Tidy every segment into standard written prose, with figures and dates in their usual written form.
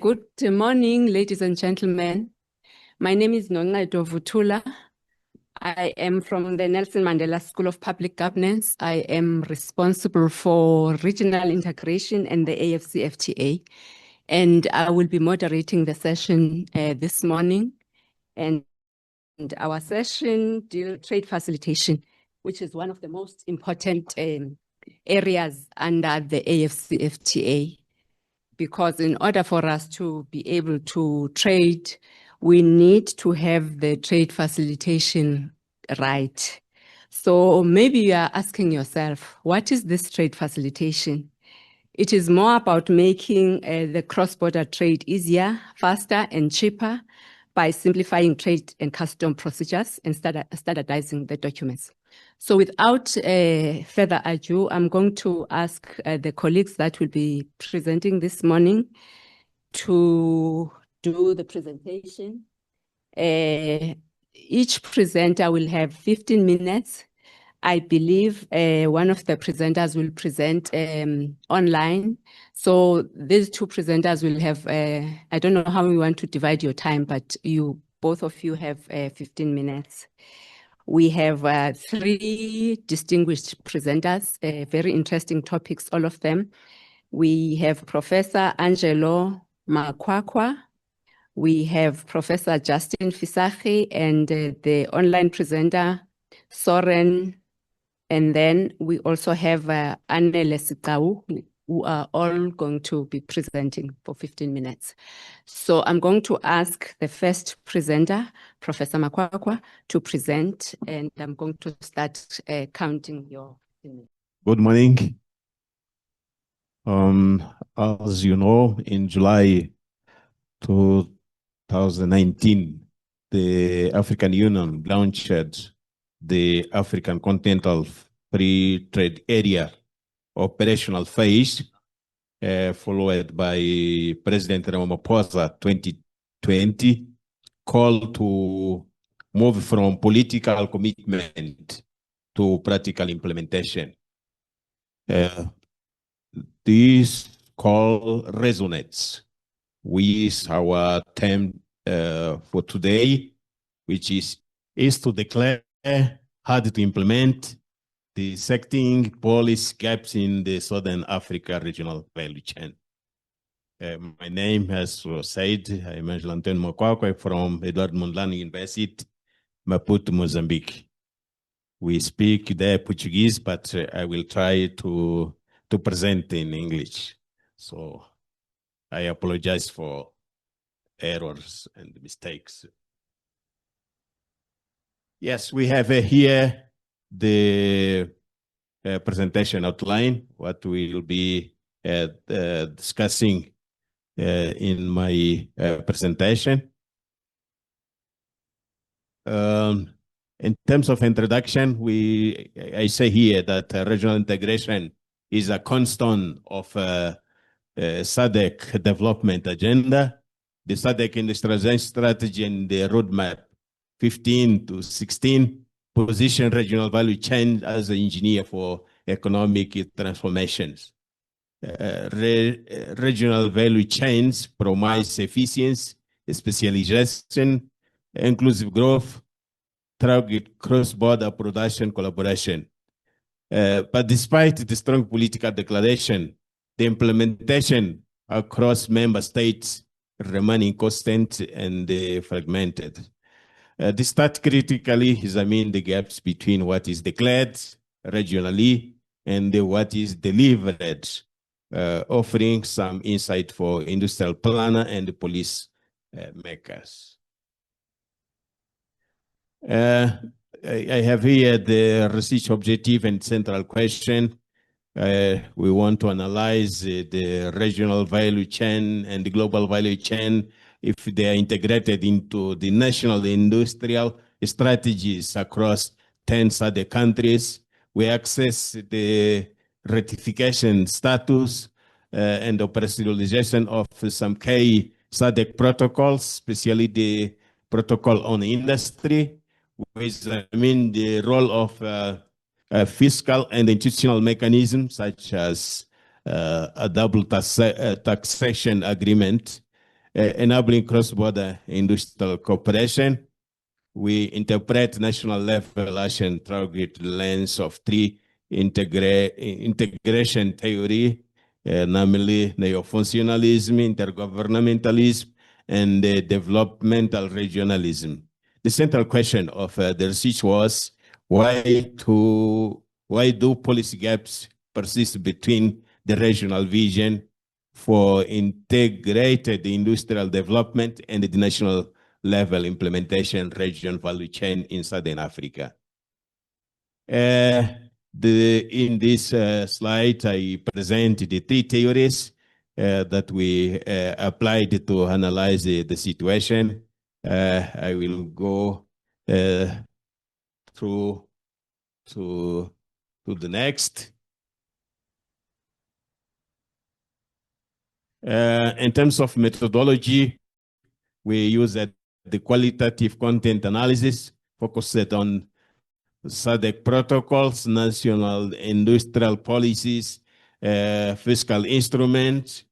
Good morning, ladies and gentlemen. My name is Noncedo Vutula. I am from the Nelson Mandela School of Public Governance. I am responsible for regional integration and the AfCFTA. And I will be moderating the session this morning. And our session deals trade facilitation, which is one of the most important areas under the AfCFTA. Because in order for us to be able to trade, we need to have the trade facilitation right. So maybe you are asking yourself, what is this trade facilitation? It is more about making the cross-border trade easier, faster, and cheaper by simplifying trade and custom procedures and standardizing the documents. So without further ado, I'm going to ask the colleagues that will be presenting this morning to do the presentation. Each presenter will have 15 minutes. I believe one of the presenters will present online. So these two presenters will have, I don't know how we want to divide your time, but both of you have 15 minutes. We have 3 distinguished presenters, very interesting topics, all of them. We have Professor Ângelo Macuácua. We have Professor Justin Visagie and the online presenter, Sören. And then we also have Anele Sigcau, who are all going to be presenting for 15 minutes. So I'm going to ask the first presenter, Professor Macuácua, to present, and I'm going to start counting your minutes. Good morning. As you know, in July 2019, the African Union launched the African Continental Free Trade Area operational phase, followed by President Ramaphosa 2020 call to move from political commitment to practical implementation. This call resonates with our theme for today, which is to declare hard to implement dissecting policy gaps in the Southern Africa regional value chain. My name, as was said, I'm Ângelo Macuácua from Eduardo Mondlane University, Maputo, Mozambique. We speak the Portuguese, but I will try to present in English. So I apologize for errors and mistakes. Yes, we have here the presentation outline, what we will be discussing in my presentation. In terms of introduction, I say here that regional integration is a cornerstone of SADC development agenda, the SADC industrialization strategy and the roadmap 15 to 16 position regional value chain as an engineer for economic transformations. Regional value chains promise efficiency, specialization, inclusive growth, target cross-border production collaboration. But despite the strong political declaration, the implementation across member states remaining constant and fragmented. This start critically examine the gaps between what is declared regionally and what is delivered, offering some insight for industrial planner and police makers. I have here the research objective and central question. We want to analyze the regional value chain and the global value chain if they are integrated into the national industrial strategies across 10 SADC countries. We access the ratification status and operationalization of some key SADC protocols, especially the protocol on industry, which the role of fiscal and institutional mechanisms such as a double taxation agreement enabling cross-border industrial cooperation. We interpret national level action through the lens of three integration theory, namely neo-functionalism, intergovernmentalism, and developmental regionalism. The central question of the research was why do policy gaps persist between the regional vision for integrated industrial development and the national level implementation region value chain in Southern Africa. In this slide, I present the three theories that we applied to analyze the situation. I will go through to the next. In terms of methodology, we use the qualitative content analysis focused on SADC protocols, national industrial policies, fiscal instruments,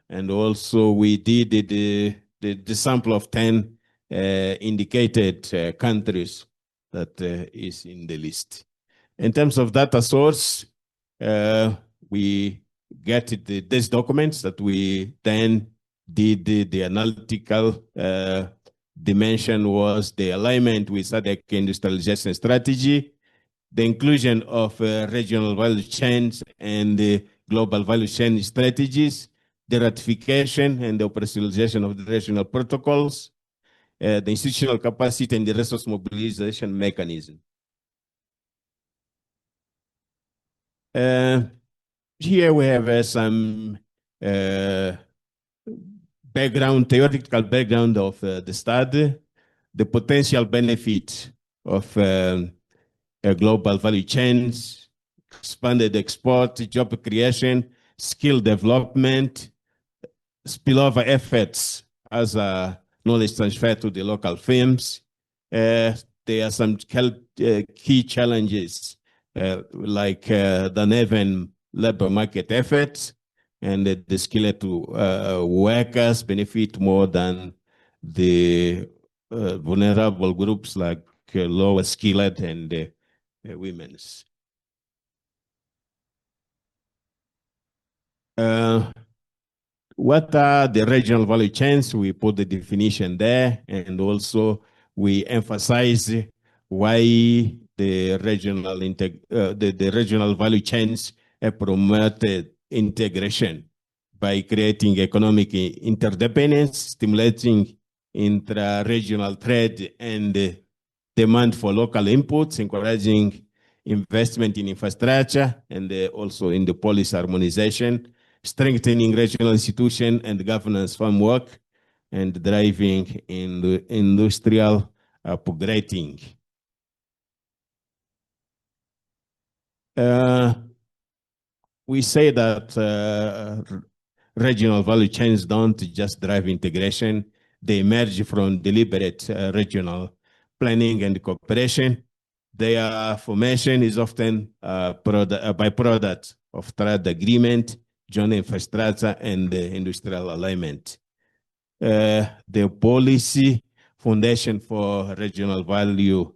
and also we did the sample of 10 indicated countries that is in the list. In terms of data source, we get these documents that we then did the analytical dimension was the alignment with SADC industrialization strategy, the inclusion of regional value chains and the global value chain strategies, the ratification and the operationalization of the regional protocols, the institutional capacity and the resource mobilization mechanism. Here we have some theoretical background of the study, the potential benefit of global value chains, expanded export, job creation, skill development, spillover efforts as a knowledge transfer to the local firms. There are some key challenges like the uneven labor market efforts, and the skilled workers benefit more than the vulnerable groups like lower skilled and women's. What are the regional value chains? We put the definition there, and also we emphasize why the regional value chains promoted integration by creating economic interdependence, stimulating intra-regional trade and demand for local inputs, encouraging investment in infrastructure and also in the policy harmonization, strengthening regional institution and governance framework, and driving in the industrial upgrading. We say that regional value chains don't just drive integration, they emerge from deliberate regional planning and cooperation. Their formation is often a byproduct of trade agreement, joint infrastructure, and industrial alignment. The policy foundation for regional value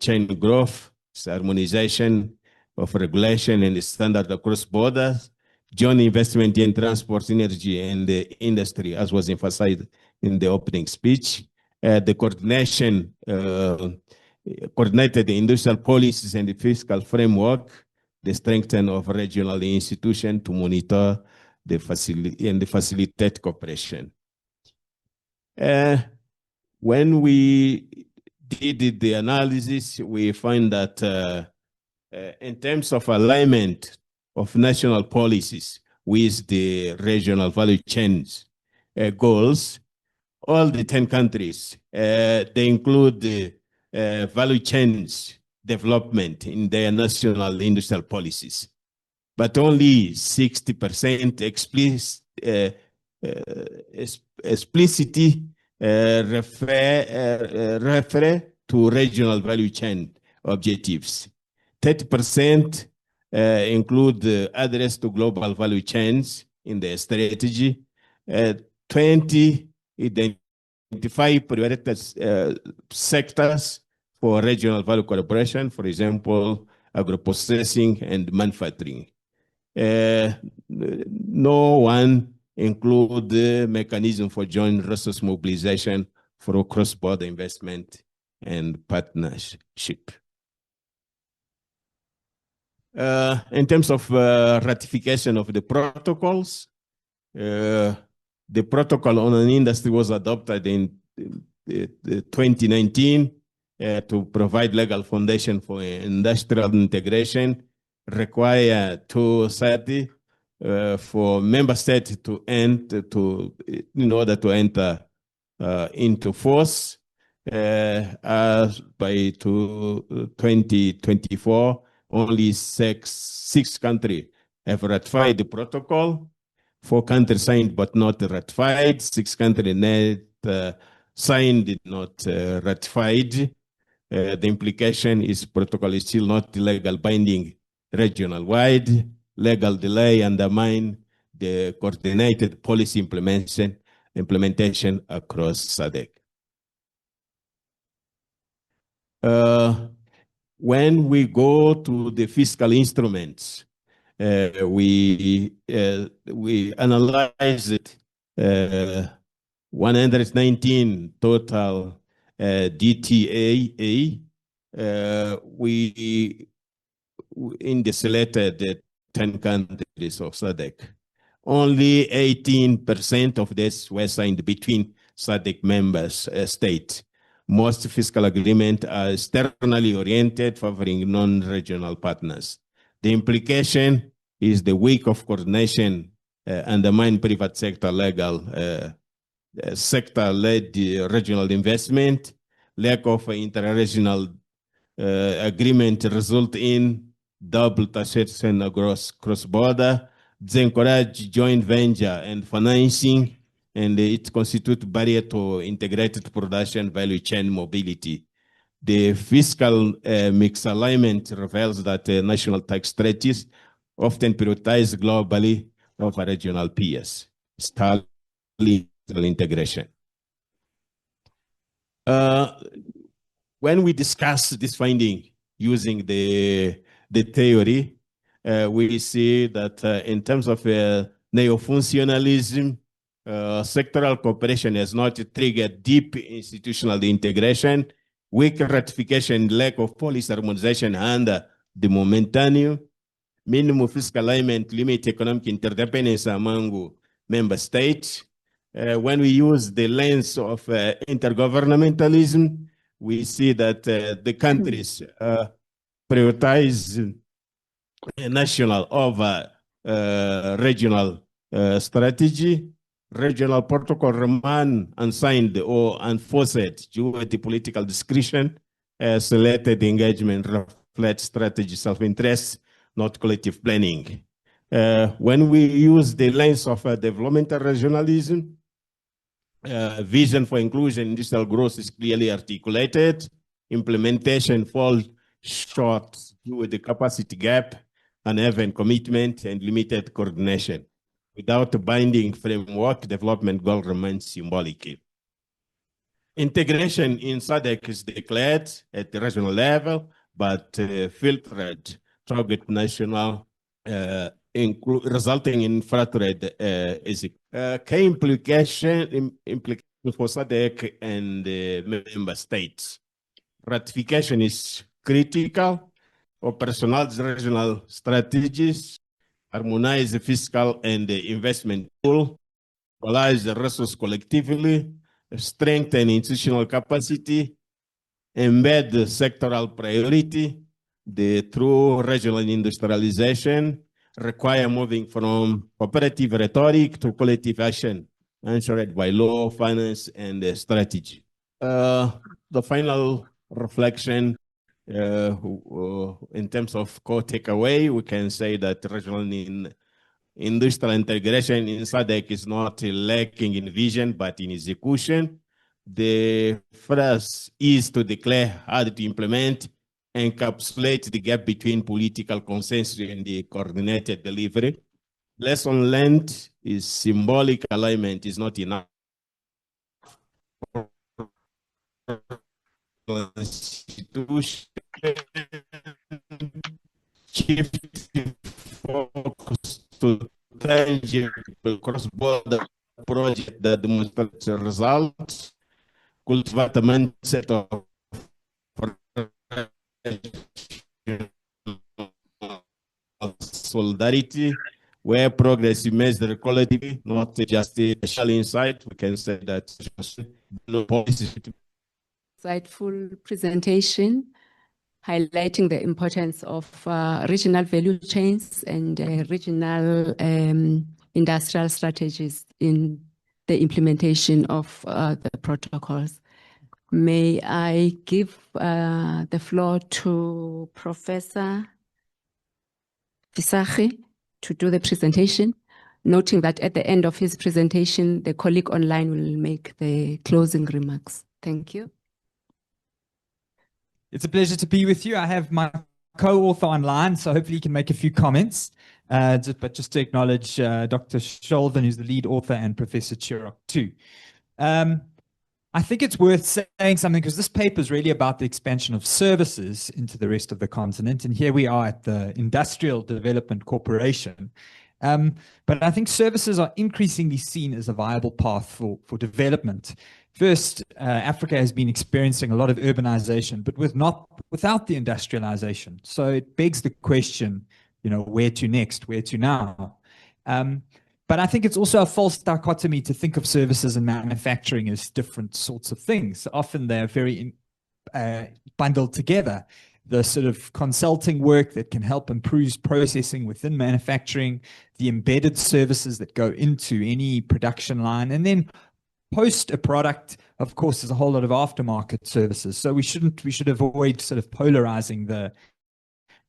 chain growth is harmonization of regulation and standard across borders, joint investment in transport, energy, and the industry, as was emphasized in the opening speech. The coordination, coordinated industrial policies and the fiscal framework, the strengthening of regional institutions to monitor the facility and facilitate cooperation. When we did the analysis, we find that in terms of alignment of national policies with the regional value chains goals, all the 10 countries, they include the value chains development in their national industrial policies, but only 60% explicitly refer to regional value chain objectives. 30% include address to global value chains in the strategy. 20, identify prioritized sectors for regional value collaboration, for example, agro-processing and manufacturing. No one include the mechanism for joint resource mobilization for cross-border investment and partnership. In terms of ratification of the protocols, the protocol on an industry was adopted in 2019 to provide legal foundation for industrial integration, require 230 for member states to enter in order to enter into force. As by 2024, only six countries have ratified the protocol. 4 countries signed but not ratified. 6 countries not signed, not ratified. The implication is protocol is still not legal binding regional wide. Legal delay undermine the coordinated policy implementation across SADC. When we go to the fiscal instruments, we analyzed 119 total DTA. We in the selected 10 countries of SADC. Only 18% of this were signed between SADC members states. Most fiscal agreements are externally oriented, favoring non-regional partners. The implication is the weak of coordination undermine private sector legal sector-led regional investment, lack of inter-regional agreement result in double taxation across cross-border, disencourage joint venture and financing, and it constitutes barrier to integrated production value chain mobility. The fiscal mix alignment reveals that national tax strategies often prioritize globally over regional peers, stalling integration. When we discuss this finding using the theory, we see that in terms of neo-functionalism, sectoral cooperation has not triggered deep institutional integration, weak ratification, lack of policy harmonization under the momentum, minimum fiscal alignment, limit economic interdependence among member states. When we use the lens of intergovernmentalism, we see that the countries prioritize national over regional strategy. Regional protocol remain unsigned or enforced due to political discretion. Selected engagement reflects strategy self-interest, not collective planning. When we use the lens of developmental regionalism, vision for inclusion, industrial growth is clearly articulated. Implementation falls short due to the capacity gap, uneven commitment, and limited coordination. Without a binding framework, development goal remains symbolic. Integration in SADC is declared at the regional level, but filtered target national, resulting in fractured key implication for SADC and member states. Ratification is critical. Operationalize regional strategies, harmonize the fiscal and the investment tool, mobilize the resources collectively, strengthen institutional capacity, embed the sectoral priority, the true regional industrialization, require moving from cooperative rhetoric to collective action, ensured by law, finance, and strategy. The final reflection in terms of core takeaway, we can say that regional industrial integration in SADC is not lacking in vision, but in execution. The first is to declare how to implement encapsulate the gap between political consensus and the coordinated delivery. Lesson learned is symbolic alignment is not enough. Constitution shifting focus to tangible cross-border project that demonstrates results, cultivate a mindset of solidarity, where progress is measured collectively, not just a shall insight. We can say that insightful presentation highlighting the importance of regional value chains and regional industrial strategies in the implementation of the protocols. May I give the floor to Professor Visagie to do the presentation, noting that at the end of his presentation, the colleague online will make the closing remarks. Thank you. It's a pleasure to be with you. I have my co-author online, so hopefully he can make a few comments. But just to acknowledge Dr. Scholvin, who's the lead author, and Professor Chirok too. I think it's worth saying something because this paper is really about the expansion of services into the rest of the continent. And here we are at the Industrial Development Corporation. But I think services are increasingly seen as a viable path for development. First, Africa has been experiencing a lot of urbanization, but without the industrialization. So it begs the question, where to next, where to now? But I think it's also a false dichotomy to think of services and manufacturing as different sorts of things. Often they're very bundled together. The sort of consulting work that can help improve processing within manufacturing, the embedded services that go into any production line, and then post a product, of course, there's a whole lot of aftermarket services. So we should avoid sort of polarizing the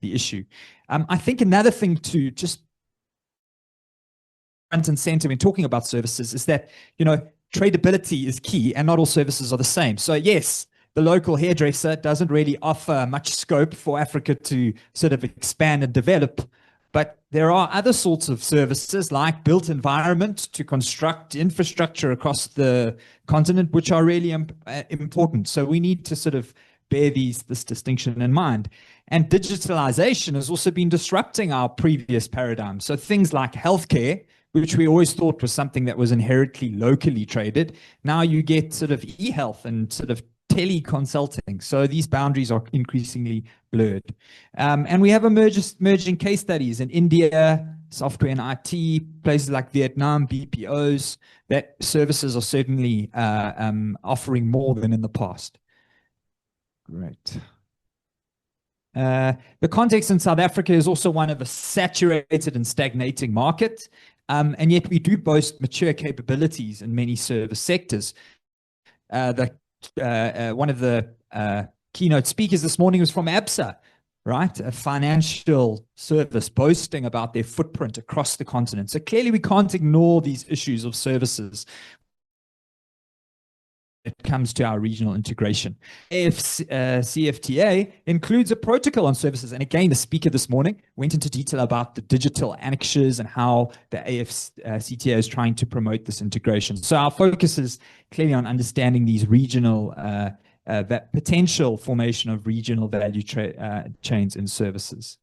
issue. I think another thing to just front and center when talking about services is that, tradability is key and not all services are the same. So yes, the local hairdresser doesn't really offer much scope for Africa to sort of expand and develop. But there are other sorts of services like built environment to construct infrastructure across the continent, which are really important. So we need to sort of bear this distinction in mind. And digitalization has also been disrupting our previous paradigm. So things like healthcare, which we always thought was something that was inherently locally traded. Now you get sort of e-health and sort of teleconsulting. So these boundaries are increasingly blurred. And we have emerging case studies in India, software and IT, places like Vietnam, BPOs, that services are certainly offering more than in the past. Great. The context in South Africa is also one of a saturated and stagnating market. And yet we do boast mature capabilities in many service sectors. One of the keynote speakers this morning was from ABSA, right? A financial service boasting about their footprint across the continent. So clearly we can't ignore these issues of services when it comes to our regional integration. AfCFTA includes a protocol on services. And again, the speaker this morning went into detail about the digital annexures and how the AfCFTA is trying to promote this integration. So our focus is clearly on understanding these regional, that potential formation of regional value chains in services.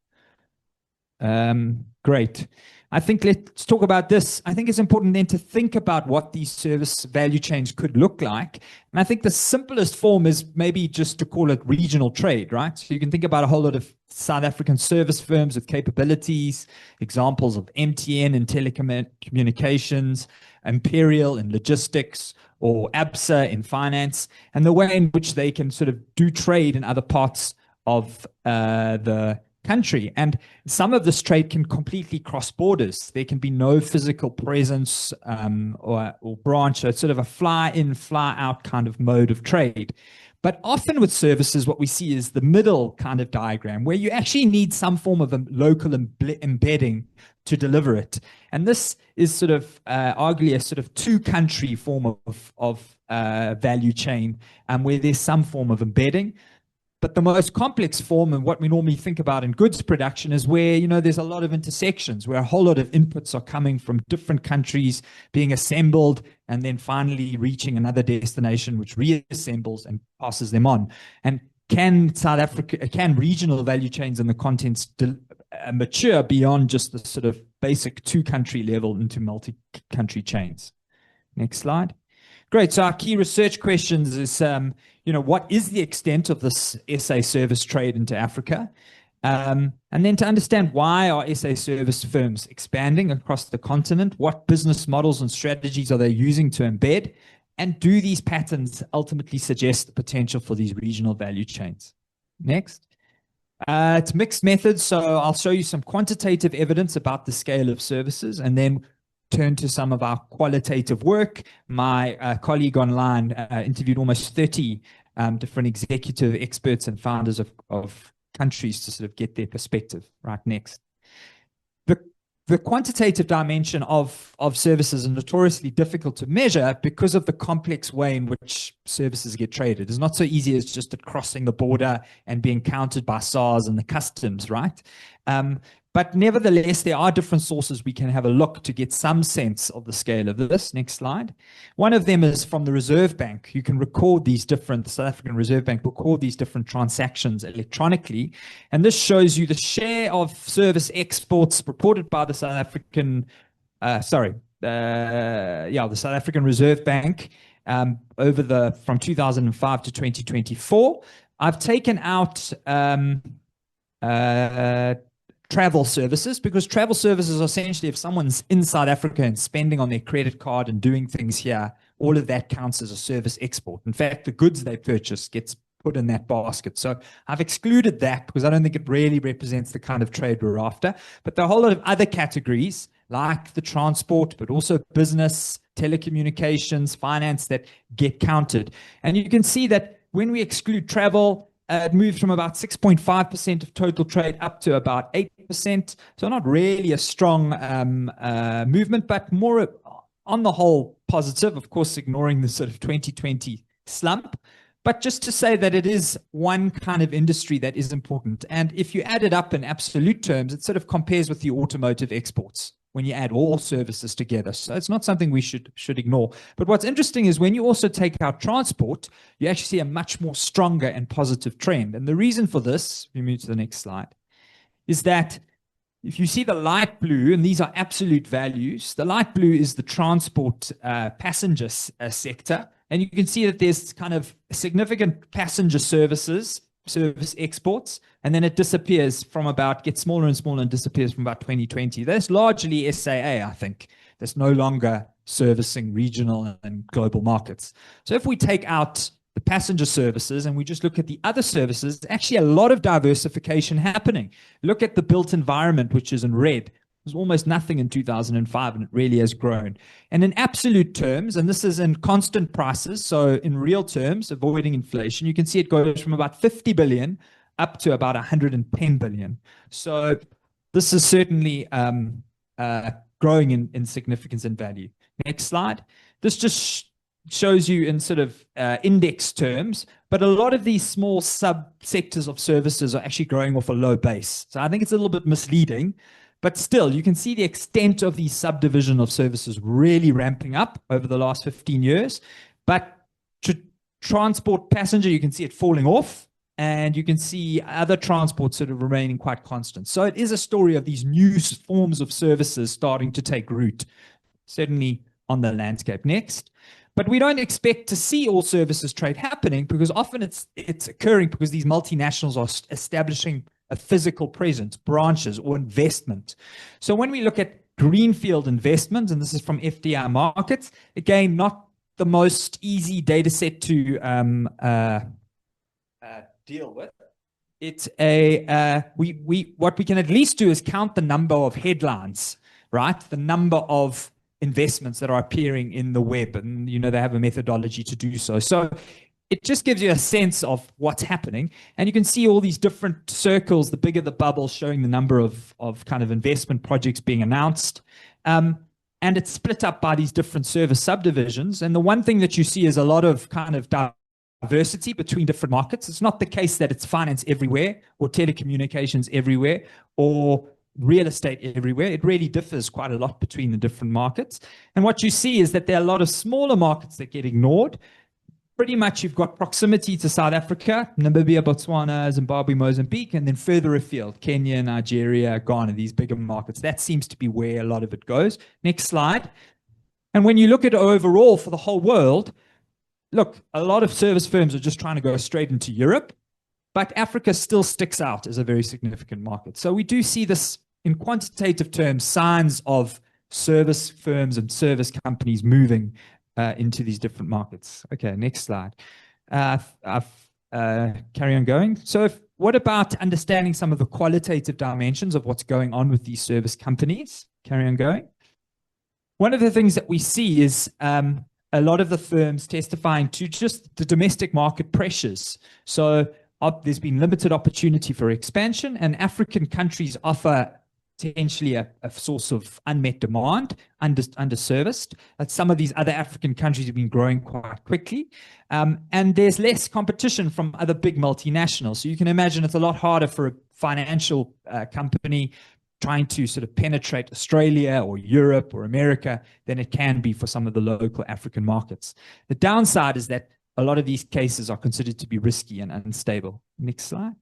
Great. I think let's talk about this. I think it's important then to think about what these service value chains could look like. And I think the simplest form is maybe just to call it regional trade, right? So you can think about a whole lot of South African service firms with capabilities, examples of MTN in telecommunications, Imperial in logistics, or ABSA in finance, and the way in which they can sort of do trade in other parts of the country. And some of this trade can completely cross borders. There can be no physical presence or branch. So it's sort of a fly in, fly out kind of mode of trade. But often with services, what we see is the middle kind of diagram where you actually need some form of a local embedding to deliver it. And this is sort of arguably a sort of two-country form of value chain where there's some form of embedding. But the most complex form, and what we normally think about in goods production, is where, there's a lot of intersections, where a whole lot of inputs are coming from different countries, being assembled, and then finally reaching another destination, which reassembles and passes them on. And can regional value chains and the contents mature beyond just the sort of basic two-country level into multi-country chains? Next slide. Great. So our key research questions is, what is the extent of this SA service trade into Africa? And then to understand, why are SA service firms expanding across the continent? What business models and strategies are they using to embed? And do these patterns ultimately suggest the potential for these regional value chains? Next. It's mixed methods. So I'll show you some quantitative evidence about the scale of services, and then turn to some of our qualitative work. My colleague online interviewed almost 30 different executive experts and founders of countries to sort of get their perspective. Right, next. The quantitative dimension of services is notoriously difficult to measure because of the complex way in which services get traded. It's not so easy as just at crossing the border and being counted by SARS and the customs, right? But nevertheless, there are different sources we can have a look to get some sense of the scale of this. Next slide. One of them is from the Reserve Bank. You can record these different, the South African Reserve Bank record these different transactions electronically. And this shows you the share of service exports reported by the South African, the South African Reserve Bank from 2005 to 2024. I've taken out travel services, because travel services are essentially, if someone's in South Africa and spending on their credit card and doing things here, all of that counts as a service export. In fact, the goods they purchase gets put in that basket. So I've excluded that because I don't think it really represents the kind of trade we're after. But there are a whole lot of other categories like the transport, but also business, telecommunications, finance that get counted. And you can see that when we exclude travel, it moved from about 6.5% of total trade up to about 8%. So not really a strong movement, but more on the whole positive, of course, ignoring the sort of 2020 slump. But just to say that it is one kind of industry that is important. And if you add it up in absolute terms, it sort of compares with the automotive exports when you add all services together. So it's not something we should ignore. But what's interesting is when you also take out transport, you actually see a much more stronger and positive trend. And the reason for this, if we move to the next slide, is that if you see the light blue, and these are absolute values, the light blue is the transport passenger sector. And you can see that there's kind of significant passenger service exports, and then it disappears from about, gets smaller and smaller and disappears from about 2020. That's largely SAA, I think. That's no longer servicing regional and global markets. So if we take out the passenger services and we just look at the other services, actually a lot of diversification happening. Look at the built environment, which is in red. There's almost nothing in 2005, and it really has grown. And in absolute terms, and this is in constant prices, so in real terms, avoiding inflation, you can see it goes from about 50 billion up to about 110 billion. So this is certainly growing in significance and value. Next slide. This just shows you in sort of index terms, but a lot of these small subsectors of services are actually growing off a low base. So I think it's a little bit misleading. But still, you can see the extent of these subdivision of services really ramping up over the last 15 years. But transport passenger, you can see it falling off, and you can see other transport sort of remaining quite constant. So it is a story of these new forms of services starting to take root, certainly on the landscape. Next. But we don't expect to see all services trade happening, because often it's occurring because these multinationals are establishing a physical presence, branches, or investment. So when we look at greenfield investment, and this is from FDI Markets, again, not the most easy data set to deal with. It's what we can at least do is count the number of headlines, right? The number of investments that are appearing in the web, and they have a methodology to do so. So it just gives you a sense of what's happening. And you can see all these different circles, the bigger the bubble, showing the number of kind of investment projects being announced. And it's split up by these different service subdivisions. And the one thing that you see is a lot of kind of diversity between different markets. It's not the case that it's finance everywhere or telecommunications everywhere or real estate everywhere. It really differs quite a lot between the different markets. And what you see is that there are a lot of smaller markets that get ignored. Pretty much you've got proximity to South Africa, Namibia, Botswana, Zimbabwe, Mozambique, and then further afield, Kenya, Nigeria, Ghana, these bigger markets. That seems to be where a lot of it goes. Next slide. And when you look at it overall for the whole world, look, a lot of service firms are just trying to go straight into Europe, but Africa still sticks out as a very significant market. So we do see this in quantitative terms, signs of service firms and service companies moving into these different markets. Okay, next slide. Carry on going. So what about understanding some of the qualitative dimensions of what's going on with these service companies? Carry on going. One of the things that we see is a lot of the firms testifying to just the domestic market pressures. So there's been limited opportunity for expansion, and African countries offer potentially a source of unmet demand, underserviced. Some of these other African countries have been growing quite quickly. And there's less competition from other big multinationals. So you can imagine it's a lot harder for a financial company trying to sort of penetrate Australia or Europe or America than it can be for some of the local African markets. The downside is that a lot of these cases are considered to be risky and unstable. Next slide.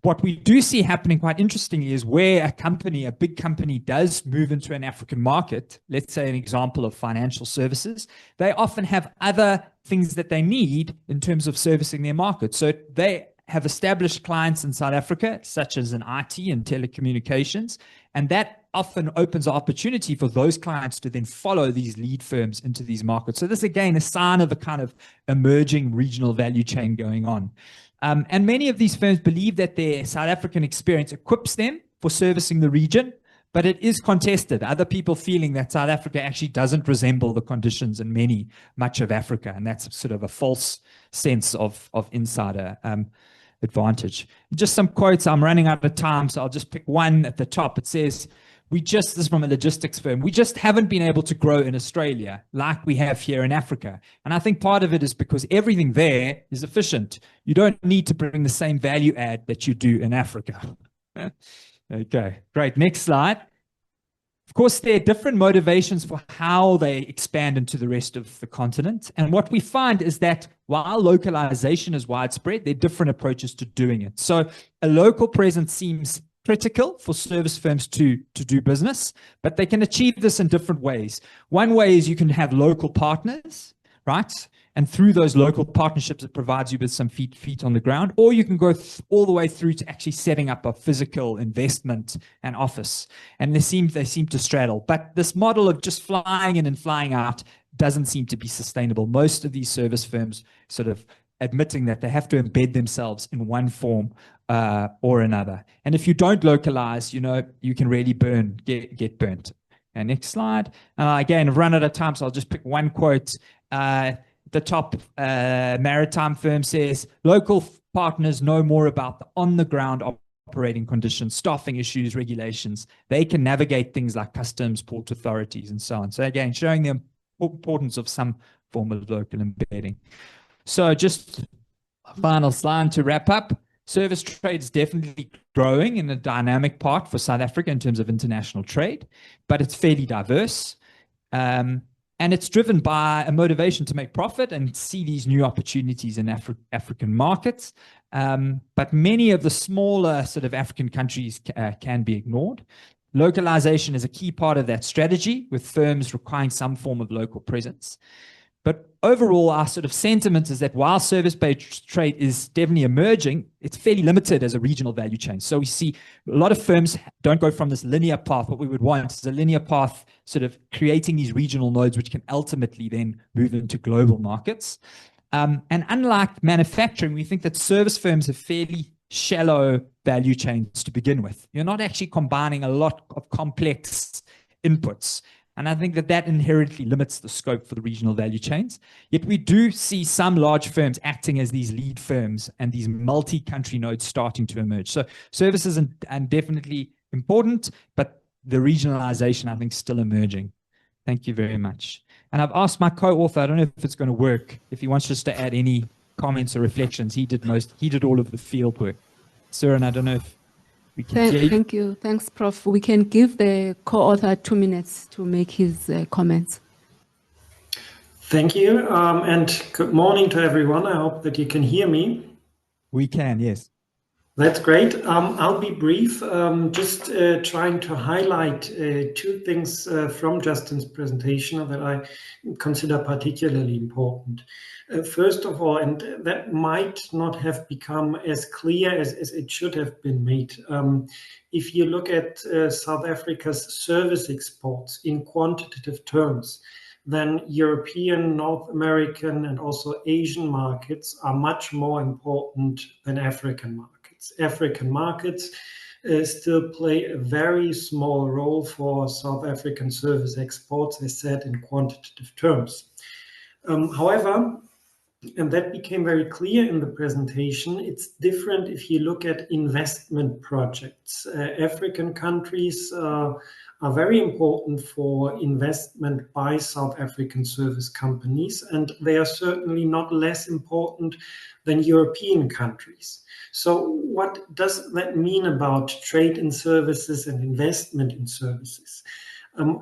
What we do see happening quite interestingly is where a big company does move into an African market, let's say an example of financial services, they often have other things that they need in terms of servicing their market. So they have established clients in South Africa, such as in IT and telecommunications, and that often opens an opportunity for those clients to then follow these lead firms into these markets. So this, again, a sign of a kind of emerging regional value chain going on. And many of these firms believe that their South African experience equips them for servicing the region, but it is contested. Other people feeling that South Africa actually doesn't resemble the conditions in much of Africa, and that's sort of a false sense of insider advantage. Just some quotes. I'm running out of time, so I'll just pick one at the top. It says, this is from a logistics firm, we just haven't been able to grow in Australia like we have here in Africa. And I think part of it is because everything there is efficient. You don't need to bring the same value add that you do in Africa. Okay, great. Next slide. Of course, there are different motivations for how they expand into the rest of the continent. And what we find is that while localization is widespread, there are different approaches to doing it. So a local presence seems critical for service firms to do business, but they can achieve this in different ways. One way is you can have local partners, right? And through those local partnerships, it provides you with some feet on the ground, or you can go all the way through to actually setting up a physical investment and office. And they seem to straddle. But this model of just flying in and flying out doesn't seem to be sustainable. Most of these service firms sort of admitting that they have to embed themselves in one form or another. And if you don't localize, you can really get burnt. And next slide. Again, I've run out of time, so I'll just pick one quote. The top maritime firm says, local partners know more about the on-the-ground operating conditions, staffing issues, regulations. They can navigate things like customs, port authorities, and so on. So again, showing the importance of some form of local embedding. So just a final slide to wrap up. Service trade is definitely growing in a dynamic part for South Africa in terms of international trade, but it's fairly diverse. And it's driven by a motivation to make profit and see these new opportunities in African markets. But many of the smaller sort of African countries can be ignored. Localization is a key part of that strategy, with firms requiring some form of local presence. But overall, our sort of sentiment is that while service-based trade is definitely emerging, it's fairly limited as a regional value chain. So we see a lot of firms don't go from this linear path. What we would want is a linear path sort of creating these regional nodes, which can ultimately then move into global markets. And unlike manufacturing, we think that service firms have fairly shallow value chains to begin with. You're not actually combining a lot of complex inputs. And I think that inherently limits the scope for the regional value chains. Yet we do see some large firms acting as these lead firms and these multi-country nodes starting to emerge. So services are definitely important, but the regionalization, I think, is still emerging. Thank you very much. And I've asked my co-author, I don't know if it's going to work, if he wants just to add any comments or reflections. He did all of the field work. Sören, I don't know if we can hear you. Thank you. Thanks, Prof. We can give the co-author 2 minutes to make his comments. Thank you, and good morning to everyone. I hope that you can hear me. We can, yes. That's great. I'll be brief, just trying to highlight 2 things from Justin's presentation that I consider particularly important. First of all, and that might not have become as clear as it should have been made. If you look at South Africa's service exports in quantitative terms, then European, North American, and also Asian markets are much more important than African markets. African markets still play a very small role for South African service exports, as said, in quantitative terms. However, and that became very clear in the presentation, it's different if you look at investment projects. African countries are very important for investment by South African service companies, and they are certainly not less important than European countries. So what does that mean about trade in services and investment in services?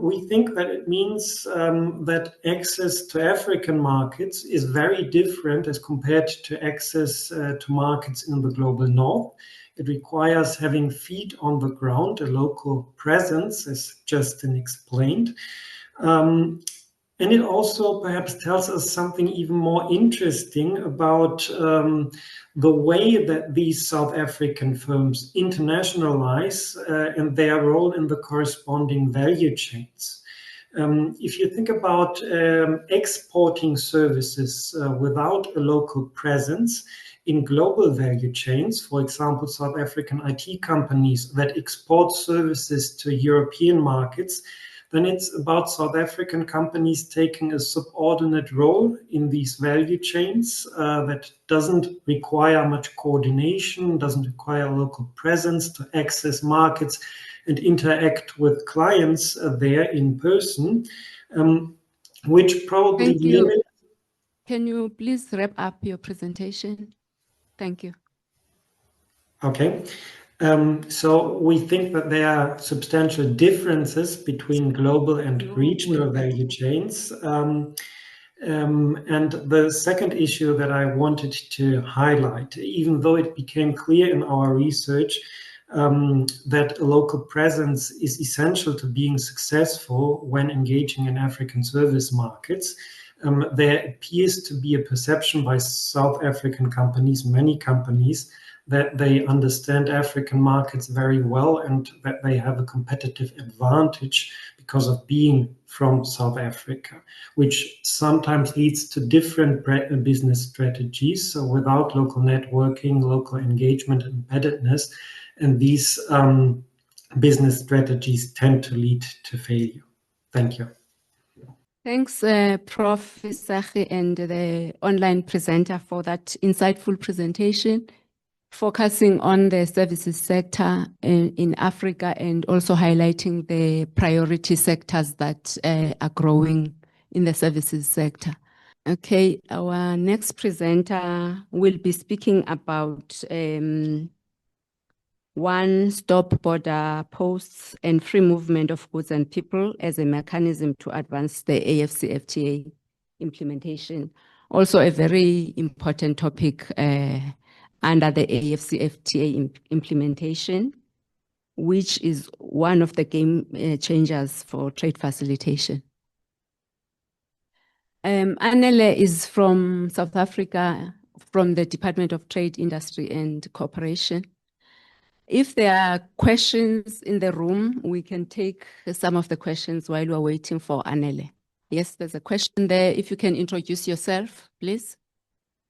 We think that it means that access to African markets is very different as compared to access to markets in the global north. It requires having feet on the ground, a local presence, as Justin explained. And it also perhaps tells us something even more interesting about the way that these South African firms internationalize and their role in the corresponding value chains. If you think about exporting services without a local presence in global value chains, for example, South African IT companies that export services to European markets, then it's about South African companies taking a subordinate role in these value chains that doesn't require much coordination, doesn't require local presence to access markets and interact with clients there in person, which probably Thank you. limits. Can you please wrap up your presentation? Thank you. Okay. So we think that there are substantial differences between global and regional value chains. And the second issue that I wanted to highlight, even though it became clear in our research that a local presence is essential to being successful when engaging in African service markets, there appears to be a perception by South African companies, many companies, that they understand African markets very well and that they have a competitive advantage because of being from South Africa, which sometimes leads to different business strategies. So without local networking, local engagement, and embeddedness, and these business strategies tend to lead to failure. Thank you. Thanks, Prof. Visagie and the online presenter for that insightful presentation, focusing on the services sector in Africa and also highlighting the priority sectors that are growing in the services sector. Okay, our next presenter will be speaking about one-stop border posts and free movement of goods and people as a mechanism to advance the AfCFTA implementation. Also a very important topic under the AfCFTA implementation, which is one of the game changers for trade facilitation. Anele is from South Africa, from the Department of Trade, Industry and Cooperation. If there are questions in the room, we can take some of the questions while we're waiting for Anele. Yes, there's a question there. If you can introduce yourself, please.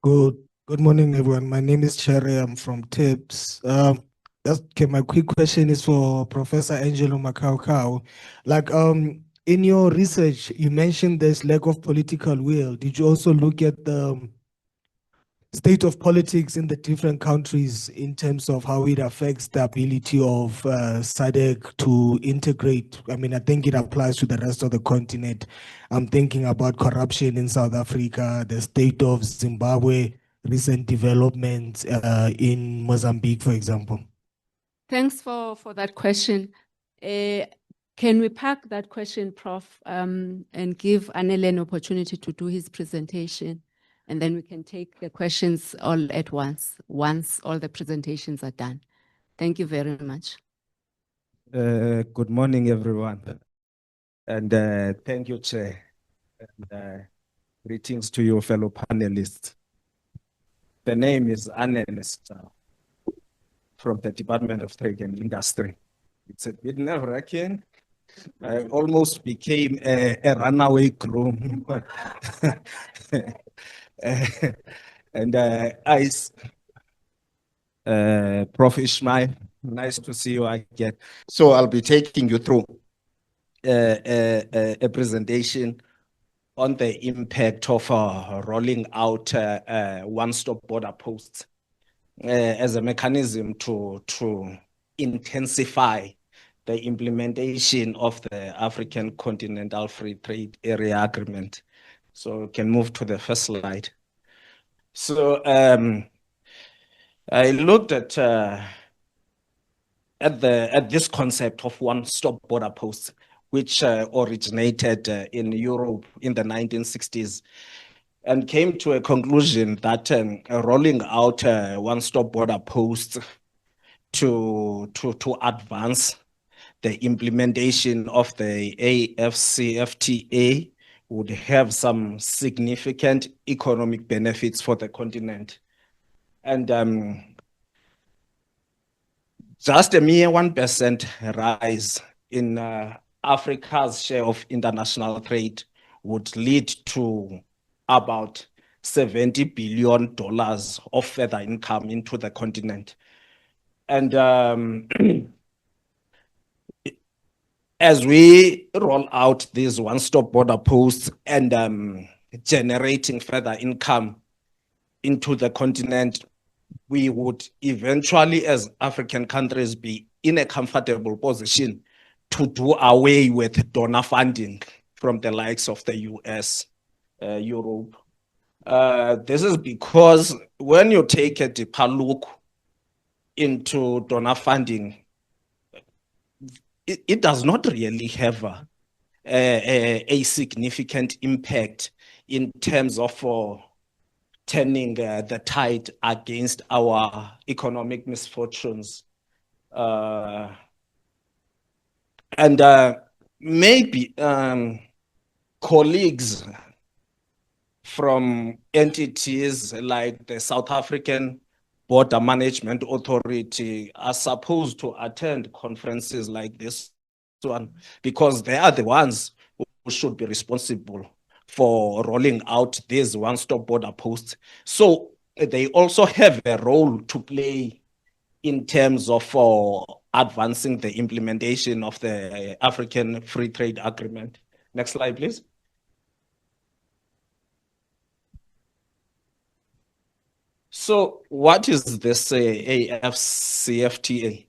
Good morning, everyone. My name is Cherry. I'm from TIPS. Okay, my quick question is for Professor Ângelo Macuácua. Like, in your research, you mentioned there's lack of political will. Did you also look at the state of politics in the different countries in terms of how it affects the ability of SADC to integrate? I mean, I think it applies to the rest of the continent. I'm thinking about corruption in South Africa, the state of Zimbabwe, recent developments in Mozambique, for example? Thanks for that question. Can we park that question, Prof, and give Anele an opportunity to do his presentation, and then we can take the questions all at once all the presentations are done. Thank you very much. Good morning, everyone. And thank you, Chair. And greetings to your fellow panelists. The name is Anele from the Department of Trade and Industry. It's a bit nerve-wracking. I almost became a runaway groom. And Prof Ishmael, nice to see you again. So I'll be taking you through a presentation on the impact of rolling out one-stop border posts as a mechanism to intensify the implementation of the African Continental Free Trade Area Agreement. So we can move to the first slide. So I looked at this concept of one-stop border posts, which originated in Europe in the 1960s, and came to a conclusion that rolling out one-stop border posts to advance the implementation of the AfCFTA would have some significant economic benefits for the continent. And just a mere 1% rise in Africa's share of international trade would lead to about $70 billion of further income into the continent. And as we roll out these one-stop border posts and generating further income into the continent, we would eventually, as African countries, be in a comfortable position to do away with donor funding from the likes of the US, Europe. This is because when you take a deeper look into donor funding, it does not really have a significant impact in terms of turning the tide against our economic misfortunes. And maybe colleagues from entities like the South African Border Management Authority are supposed to attend conferences like this one, because they are the ones who should be responsible for rolling out these one-stop border posts. So they also have a role to play in terms of advancing the implementation of the African Free Trade Agreement. Next slide, please. So what is this AfCFTA?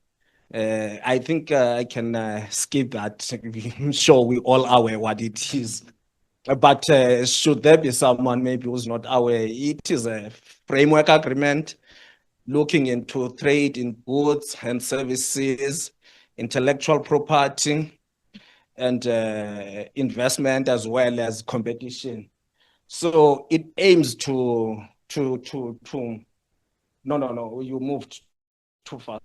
I think I can skip that. I'm sure we all are aware what it is. But should there be someone maybe who's not aware, it is a framework agreement looking into trade in goods and services, intellectual property, and investment, as well as competition. So it aims to no, you moved too fast.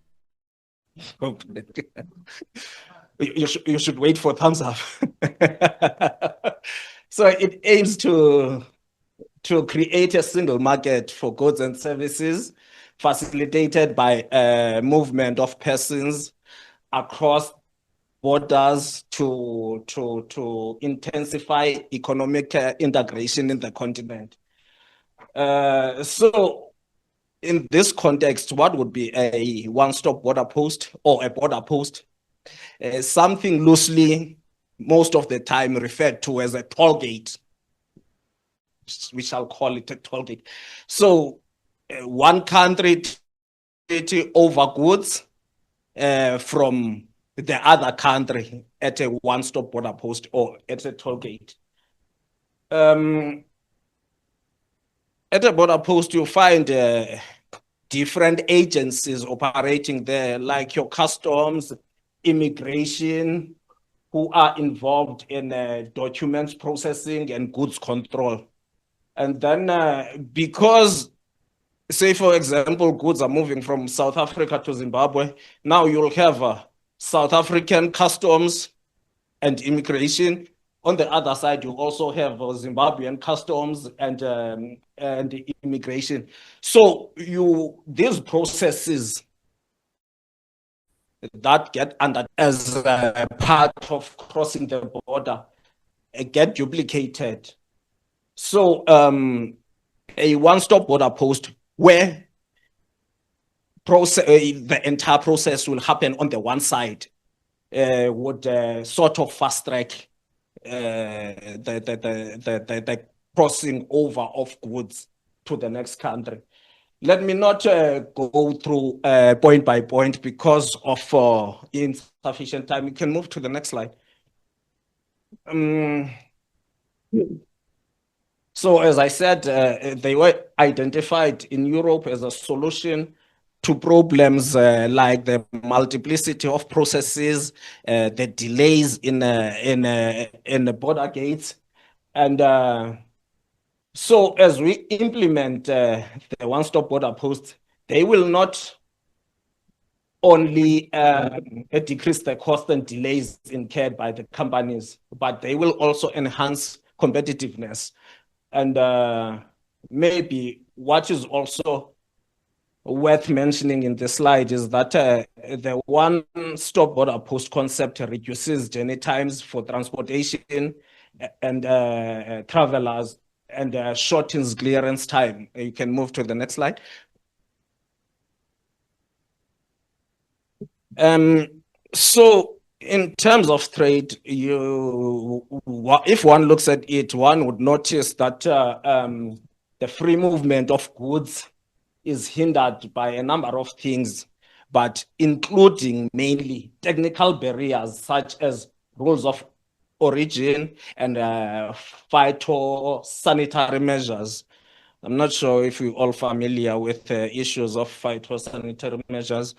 You should wait for thumbs up. So it aims to create a single market for goods and services facilitated by movement of persons across borders to intensify economic integration in the continent. So in this context, what would be a one-stop border post or a border post? Something loosely, most of the time, referred to as a toll gate. We shall call it a toll gate. So one country over goods from the other country at a one-stop border post or at a toll gate. at the border post, you find different agencies operating there, like your customs, immigration, who are involved in documents processing and goods control. And then because, say, for example, goods are moving from South Africa to Zimbabwe, now you'll have South African customs and immigration. On the other side, you also have Zimbabwean customs and immigration. So these processes that get under as a part of crossing the border get duplicated. So a one-stop border post where the entire process will happen on the one side would sort of fast track the crossing over of goods to the next country. Let me not go through point by point because of insufficient time. You can move to the next slide. So as I said, they were identified in Europe as a solution to problems like the multiplicity of processes, the delays in the border gates. And so as we implement the one-stop border post, they will not only decrease the cost and delays incurred by the companies, but they will also enhance competitiveness. And maybe what is also worth mentioning in this slide is that the one-stop border post concept reduces journey times for transportation and travelers and shortens clearance time. You can move to the next slide. So in terms of trade, if one looks at it, one would notice that the free movement of goods is hindered by a number of things, but including mainly technical barriers such as rules of origin and phytosanitary measures. I'm not sure if you're all familiar with the issues of phytosanitary measures.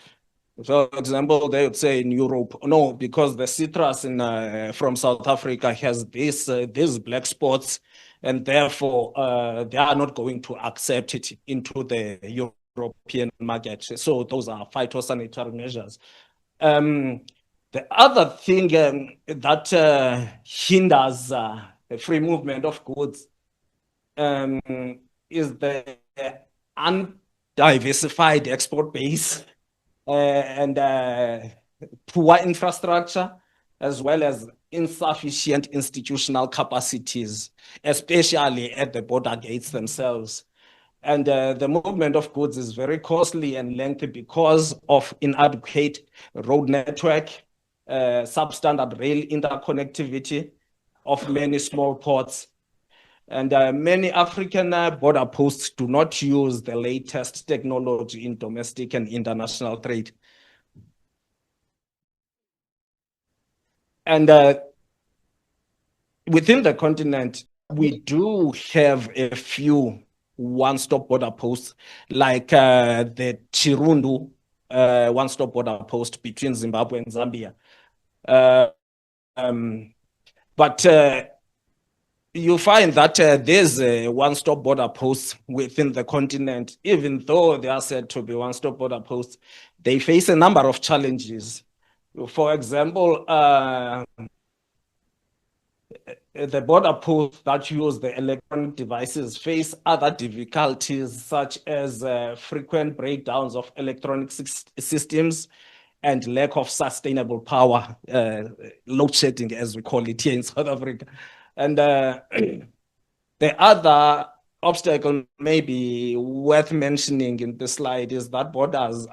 For example, they would say in Europe, no, because the citrus from South Africa has these black spots, and therefore they are not going to accept it into the European market. So those are phytosanitary measures. The other thing that hinders the free movement of goods is the undiversified export base and poor infrastructure, as well as insufficient institutional capacities, especially at the border gates themselves. And the movement of goods is very costly and lengthy because of inadequate road network, substandard rail interconnectivity of many small ports. And many African border posts do not use the latest technology in domestic and international trade. And within the continent, we do have a few one-stop border posts, like the Chirundu one-stop border post between Zimbabwe and Zambia. But you find that there's a one-stop border post within the continent. Even though they are said to be one-stop border posts, they face a number of challenges. For example, the border posts that use the electronic devices face other difficulties, such as frequent breakdowns of electronic systems and lack of sustainable power, load shedding, as we call it here in South Africa. And the other obstacle maybe worth mentioning in this slide is that borders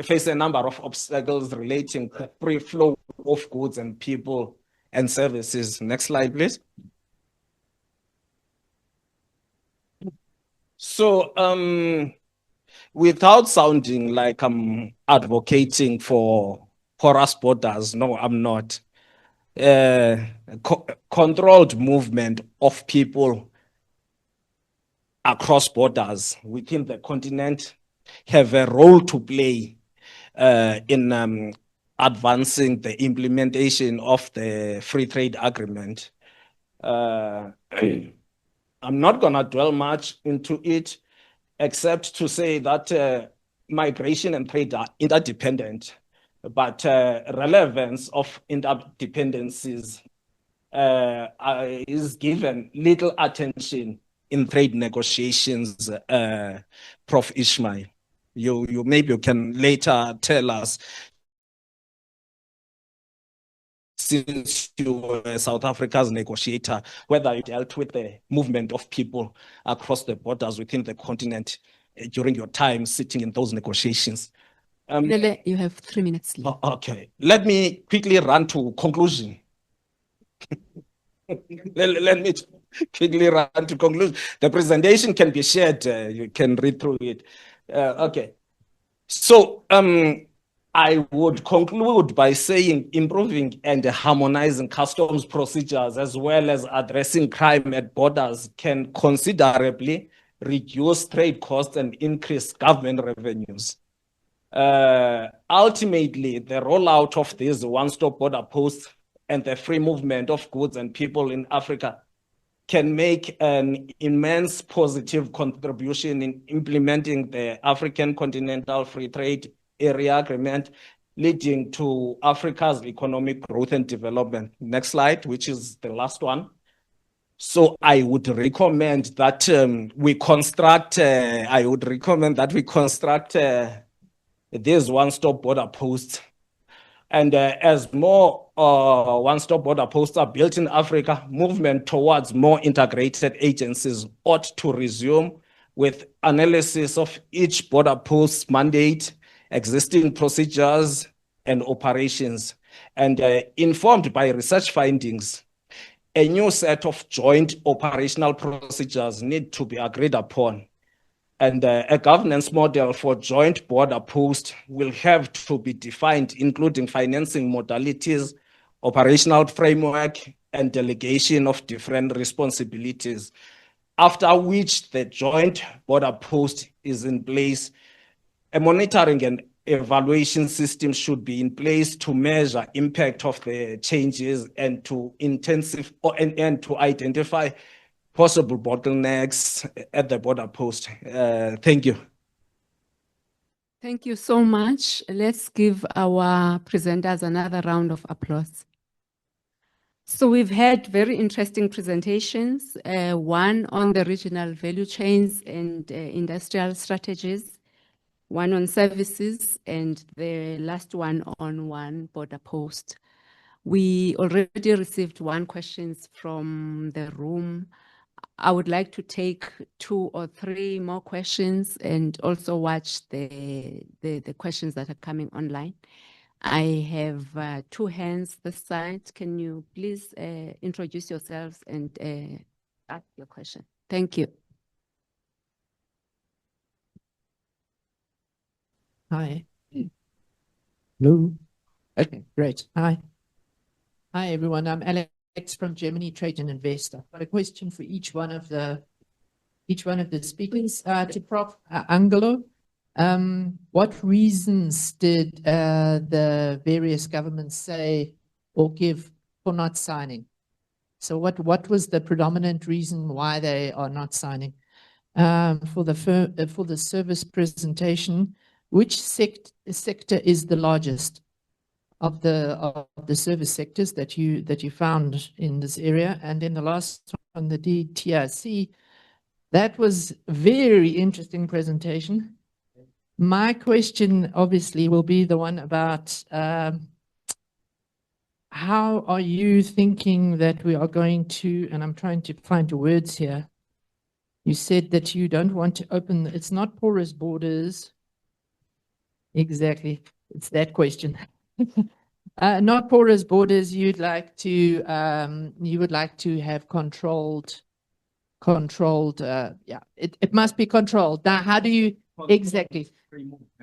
face a number of obstacles relating to free flow of goods and people and services. Next slide, please. So without sounding like I'm advocating for porous borders, no, I'm not. Controlled movement of people across borders within the continent have a role to play in advancing the implementation of the free trade agreement. I'm not going to dwell much into it, except to say that migration and trade are interdependent, but relevance of interdependencies is given little attention in trade negotiations, Prof. Ishmael. You maybe you can later tell us, since you were South Africa's negotiator, whether you dealt with the movement of people across the borders within the continent during your time sitting in those negotiations. Anele, you have 3 minutes left. Okay, let me quickly run to conclusion. let me quickly run to conclusion. The presentation can be shared. You can read through it. Okay. So I would conclude by saying improving and harmonizing customs procedures as well as addressing crime at borders can considerably reduce trade costs and increase government revenues. Ultimately, the rollout of these one-stop border posts and the free movement of goods and people in Africa can make an immense positive contribution in implementing the African Continental Free Trade Area Agreement, leading to Africa's economic growth and development. Next slide, which is the last one. So I would recommend that we construct these one-stop border posts. And as more one-stop border posts are built in Africa, movement towards more integrated agencies ought to resume with analysis of each border post's mandate, existing procedures and operations, and informed by research findings. A new set of joint operational procedures need to be agreed upon. And a governance model for joint border posts will have to be defined, including financing modalities, operational framework, and delegation of different responsibilities. After which the joint border post is in place, a monitoring and evaluation system should be in place to measure impact of the changes and to identify possible bottlenecks at the border post. Thank you. Thank you so much. Let's give our presenters another round of applause. So we've had very interesting presentations, one on the regional value chains and industrial strategies, one on services, and the last one on one border post. We already received one question from the room. I would like to take 2 or 3 more questions and also watch the questions that are coming online. I have 2 hands this side. Can you please introduce yourselves and ask your question? Thank you. Hi. Hello. Okay, great. Hi. Hi, everyone. I'm Alex from Germany, Trade and Investor. I've got a question for each one of the speakers. To Prof. Ângelo, what reasons did the various governments say or give for not signing? So what was the predominant reason why they are not signing? For the service presentation, which sector is the largest of the service sectors that you found in this area? And in the last one, the dtic, that was a very interesting presentation. My question obviously will be the one about how are you thinking that we are going to, and I'm trying to find the words here. You said that you don't want to open, it's not porous borders. Exactly, it's that question. Not porous borders, you would like to have controlled, yeah, it must be controlled. Now, how do you, exactly,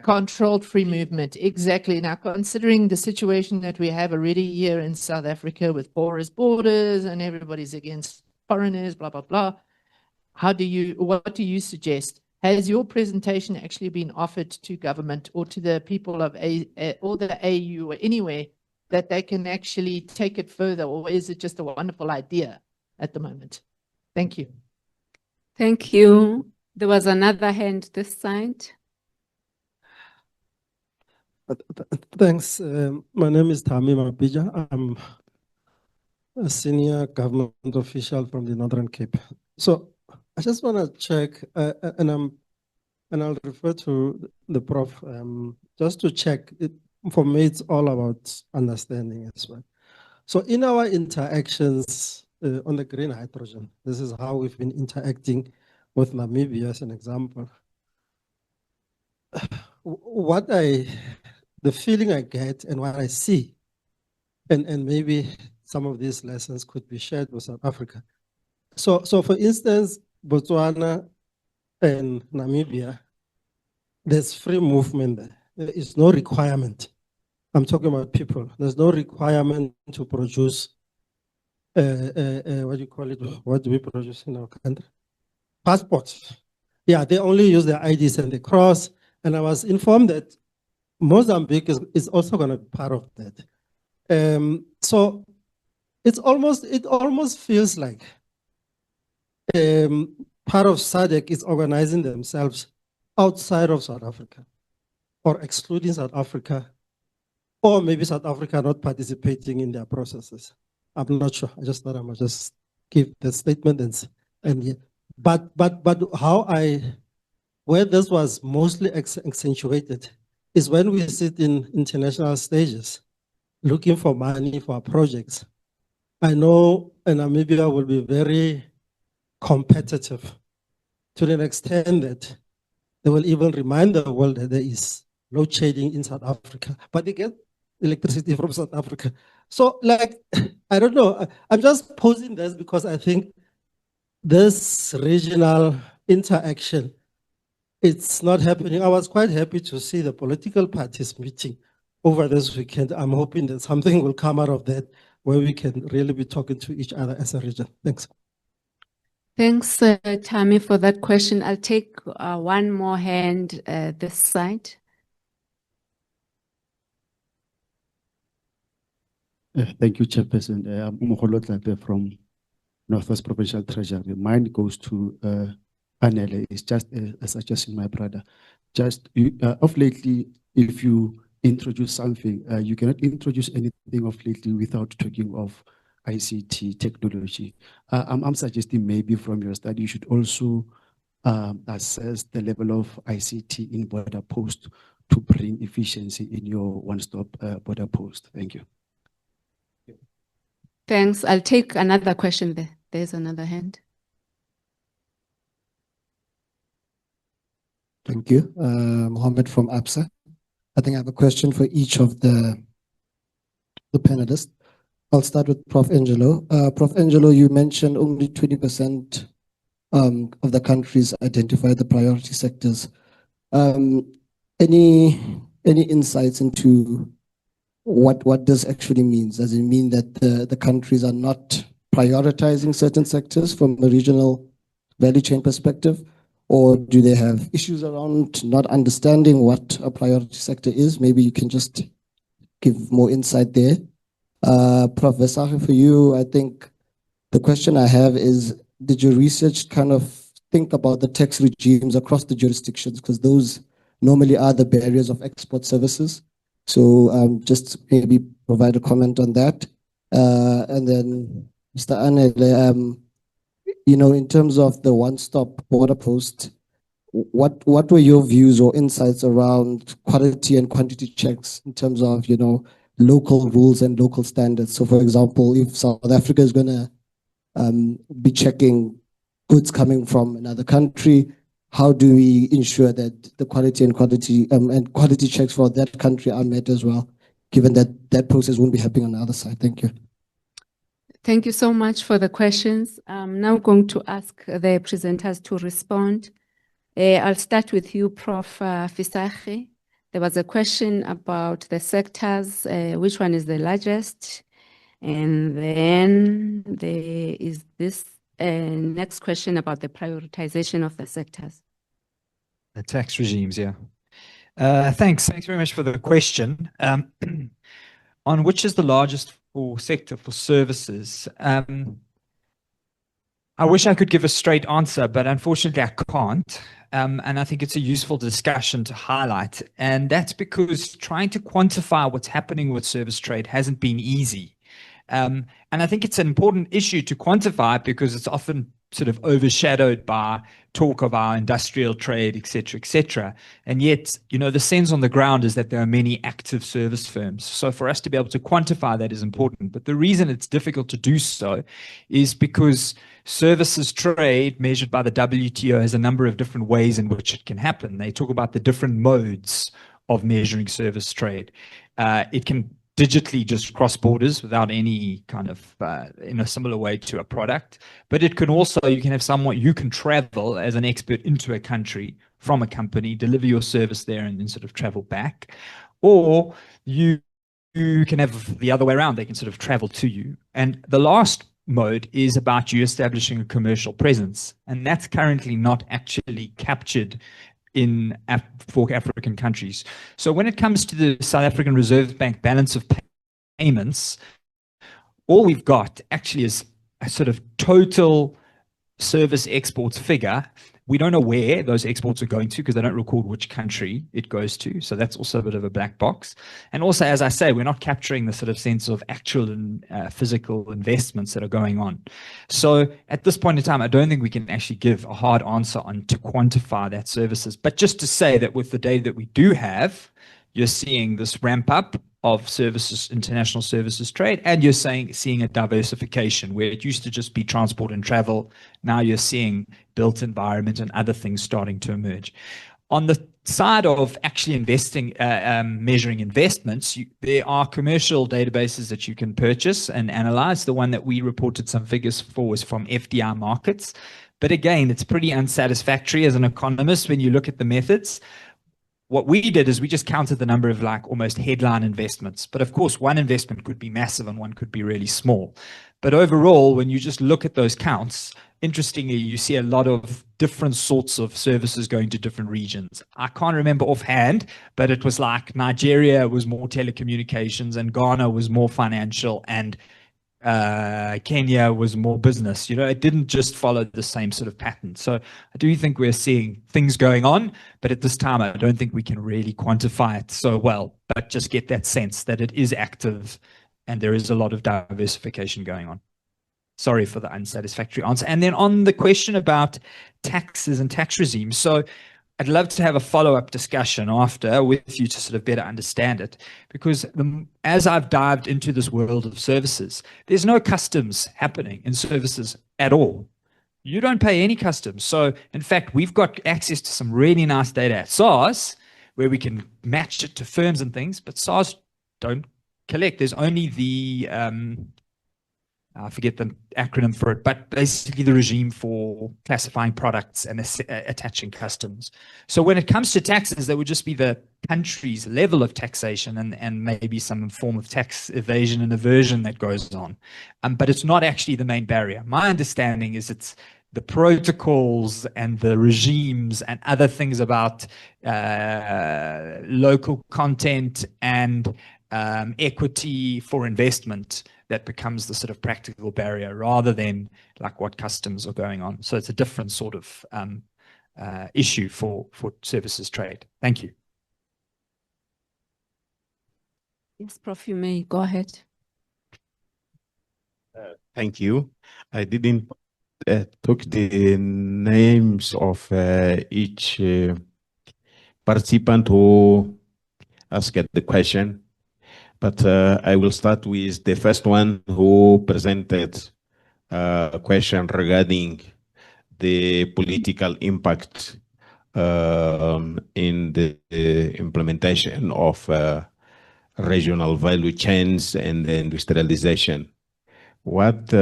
controlled free movement, exactly. Now, considering the situation that we have already here in South Africa with porous borders and everybody's against foreigners, blah, blah, blah, what do you suggest? Has your presentation actually been offered to government or to the people of or the AU or anywhere that they can actually take it further, or is it just a wonderful idea at the moment? Thank you. Thank you. There was another hand this side. Thanks. My name is Tami Mapija. I'm a senior government official from the Northern Cape. So I just want to check, and I'll refer to the Prof, just to check. For me, it's all about understanding as well. So in our interactions on the green hydrogen, this is how we've been interacting with Namibia as an example. The feeling I get and what I see, and maybe some of these lessons could be shared with South Africa. So for instance, Botswana and Namibia, there's free movement there. There is no requirement. I'm talking about people. There's no requirement to produce, what do you call it? What do we produce in our country? Passports. Yeah, they only use their IDs and they cross. And I was informed that Mozambique is also going to be part of that. So it almost feels like part of SADC is organizing themselves outside of South Africa or excluding South Africa, or maybe South Africa not participating in their processes. I'm not sure. I just thought I might just give the statement and yeah. But where this was mostly accentuated is when we sit in international stages looking for money for our projects. I know Namibia will be very competitive to the extent that they will even remind the world that there is load shedding in South Africa, but they get electricity from South Africa. So like, I don't know, I'm just posing this because I think this regional interaction, it's not happening. I was quite happy to see the political parties meeting over this weekend. I'm hoping that something will come out of that where we can really be talking to each other as a region. Thanks. Thanks, Tami, for that question. I'll take one more hand this side. Thank you, Chairperson. I'm Umkholo from Northwest Provincial Treasury. Mine goes to Anele. It's just a suggestion, my brother. Just of lately, if you introduce something, you cannot introduce anything of lately without talking of ICT technology. I'm suggesting maybe from your study, you should also assess the level of ICT in border post to bring efficiency in your one-stop border post. Thank you. Thanks. I'll take another question there. There's another hand. Thank you. Mohammed from APSA. I think I have a question for each of the panelists. I'll start with Prof. Ângelo. Prof. Ângelo, you mentioned only 20% of the countries identified the priority sectors. Any insights into what this actually means? Does it mean that the countries are not prioritizing certain sectors from a regional value chain perspective? Or do they have issues around not understanding what a priority sector is? Maybe you can just give more insight there. Prof. Visagie, for you, I think the question I have is, did your research kind of think about the tax regimes across the jurisdictions? Because those normally are the barriers of export services. So just maybe provide a comment on that. And then Mr. Anele, you know, in terms of the one-stop border post, what were your views or insights around quality and quantity checks in terms of, you know, local rules and local standards? So for example, if South Africa is going to be checking goods coming from another country, how do we ensure that the quality and quality checks for that country are met as well, given that that process won't be happening on the other side? Thank you. Thank you so much for the questions. I'm now going to ask the presenters to respond. I'll start with you, Prof. Visagie. There was a question about the sectors, which one is the largest? And then there is this Next question about the prioritization of the sectors. The tax regimes, yeah. Thanks very much for the question. On which is the largest sector for services? I wish I could give a straight answer, but unfortunately I can't. And I think it's a useful discussion to highlight. And that's because trying to quantify what's happening with service trade hasn't been easy. And I think it's an important issue to quantify because it's often sort of overshadowed by talk of our industrial trade, et cetera, et cetera. And yet, you know, the sense on the ground is that there are many active service firms. So for us to be able to quantify that is important. But the reason it's difficult to do so is because services trade measured by the WTO has a number of different ways in which it can happen. They talk about the different modes of measuring service trade. It can digitally just cross borders without any kind of, in a similar way to a product. But it can also, you can have someone, you can travel as an expert into a country from a company, deliver your service there and then sort of travel back. Or you can have the other way around, they can sort of travel to you. And the last mode is about you establishing a commercial presence. And that's currently not actually captured for African countries. So when it comes to the South African Reserve Bank balance of payments, all we've got actually is a sort of total service exports figure. We don't know where those exports are going to because they don't record which country it goes to. So that's also a bit of a black box. And also, as I say, we're not capturing the sort of sense of actual and physical investments that are going on. So at this point in time, I don't think we can actually give a hard answer on to quantify that services. But just to say that with the data that we do have, you're seeing this ramp up of services, international services trade, and you're seeing a diversification where it used to just be transport and travel. Now you're seeing built environment and other things starting to emerge. On the side of actually investing, measuring investments, there are commercial databases that you can purchase and analyze. The one that we reported some figures for was from FDI Markets. But again, it's pretty unsatisfactory as an economist when you look at the methods. What we did is we just counted the number of like almost headline investments. But of course, one investment could be massive and one could be really small. But overall, when you just look at those counts, interestingly, you see a lot of different sorts of services going to different regions. I can't remember offhand, but it was like Nigeria was more telecommunications and Ghana was more financial and Kenya was more business. You know, it didn't just follow the same sort of pattern. So I do think we're seeing things going on, but at this time, I don't think we can really quantify it so well, but just get that sense that it is active and there is a lot of diversification going on. Sorry for the unsatisfactory answer. And then on the question about taxes and tax regimes. So I'd love to have a follow-up discussion after with you to sort of better understand it, because as I've dived into this world of services, there's no customs happening in services at all. You don't pay any customs. So in fact, we've got access to some really nice data at SARS where we can match it to firms and things, but SARS don't collect. There's only the I forget the acronym for it, but basically the regime for classifying products and attaching customs. So when it comes to taxes, there would just be the country's level of taxation and maybe some form of tax evasion and aversion that goes on. But it's not actually the main barrier. My understanding is it's the protocols and the regimes and other things about local content and equity for investment that becomes the sort of practical barrier rather than like what customs are going on. So it's a different sort of issue for services trade. Thank you. Yes, Prof, you may go ahead. Thank you. I didn't took the names of each participant who asked the question. But I will start with the first one who presented a question regarding the political impact in the implementation of regional value chains and industrialization. What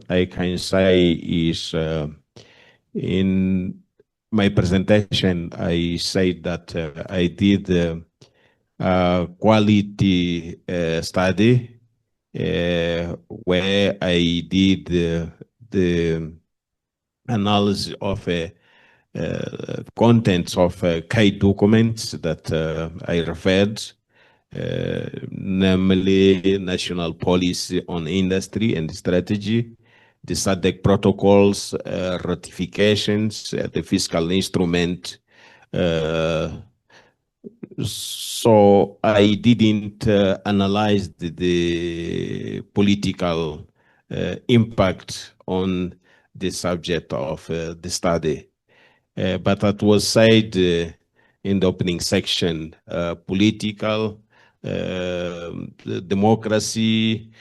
I can say is in my presentation, I said that I did quality study where I did the analysis of contents of key documents that I referred, namely National Policy on Industry and Strategy, the SADC protocols, ratifications, the fiscal instrument. So I didn't analyze the political impact on the subject of the study. But that was said in the opening section, political, democracy,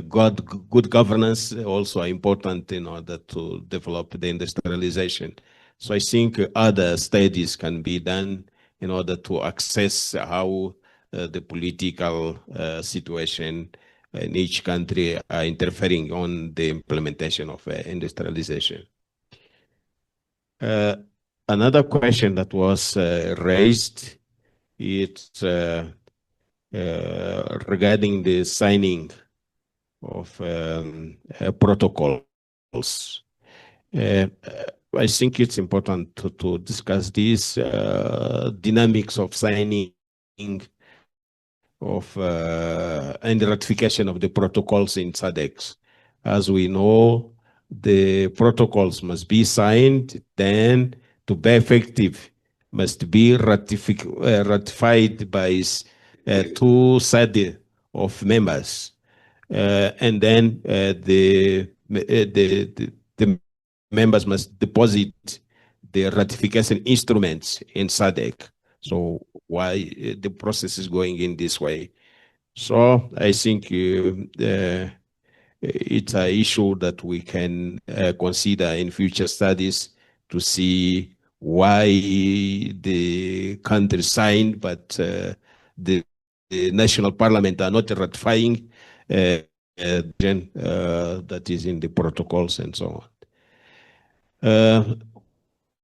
good governance also are important in order to develop the industrialization. So I think other studies can be done in order to assess how the political situation in each country are interfering on the implementation of industrialization. Another question that was raised, it's regarding the signing of protocols. I think it's important to discuss this dynamics of signing of and the ratification of the protocols in SADC. As we know, the protocols must be signed, then to be effective, must be ratified by two sets of members. And then the members must deposit the ratification instruments in SADC. So why the process is going in this way? So I think it's an issue that we can consider in future studies to see why the country signed, but the national parliament are not ratifying that is in the protocols and so on.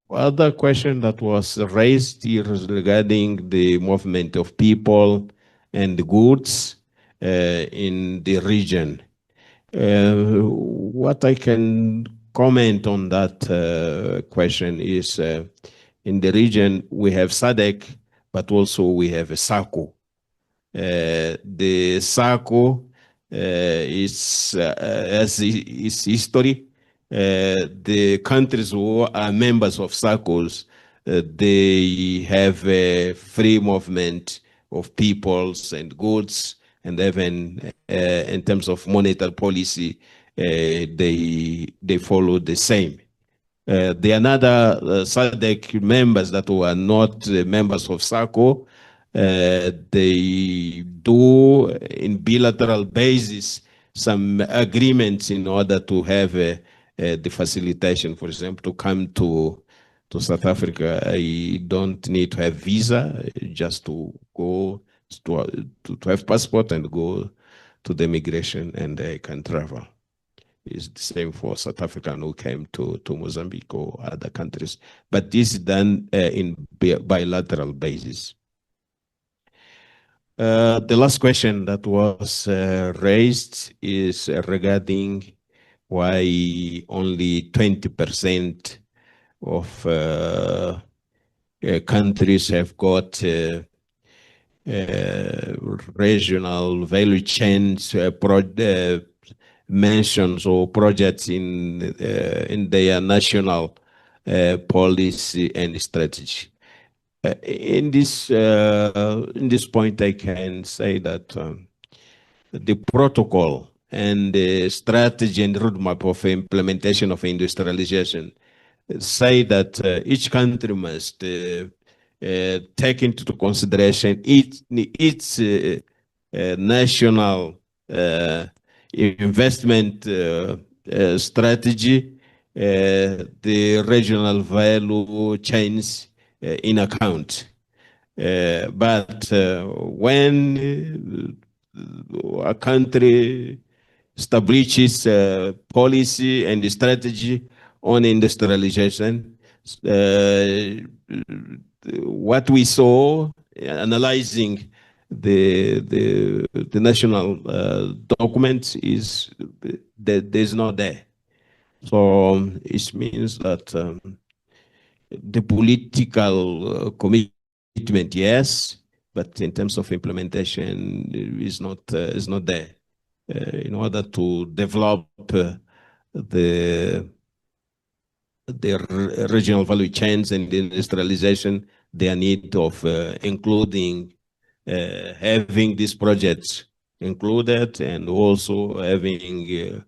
Other question that was raised here is regarding the movement of people and the goods in the region. What I can comment on that question is in the region we have SADC, but also we have a SACO. The SACO has its history. The countries who are members of SACOs, they have a free movement of peoples and goods, and even in terms of monetary policy, they follow the same. The another SADC members that were not members of SACO, they do in bilateral basis some agreements in order to have the facilitation, for example, to come to South Africa. I don't need to have visa, just to go to have passport and go to the immigration, and I can travel. It's the same for South African who came to Mozambique or other countries. But this is done in bilateral basis. The last question that was raised is regarding why only 20% of countries have got regional value chains mentions or projects in their national policy and strategy. In this point, I can say that the protocol and the strategy and roadmap of implementation of industrialization say that each country must take into consideration its national investment strategy, the regional value chains in account. But when a country establishes policy and strategy on industrialization, what we saw analyzing the national documents is that there's not there. So it means that the political commitment, yes, but in terms of implementation, is not there. In order to develop the regional value chains and industrialization, there need of including having these projects included and also having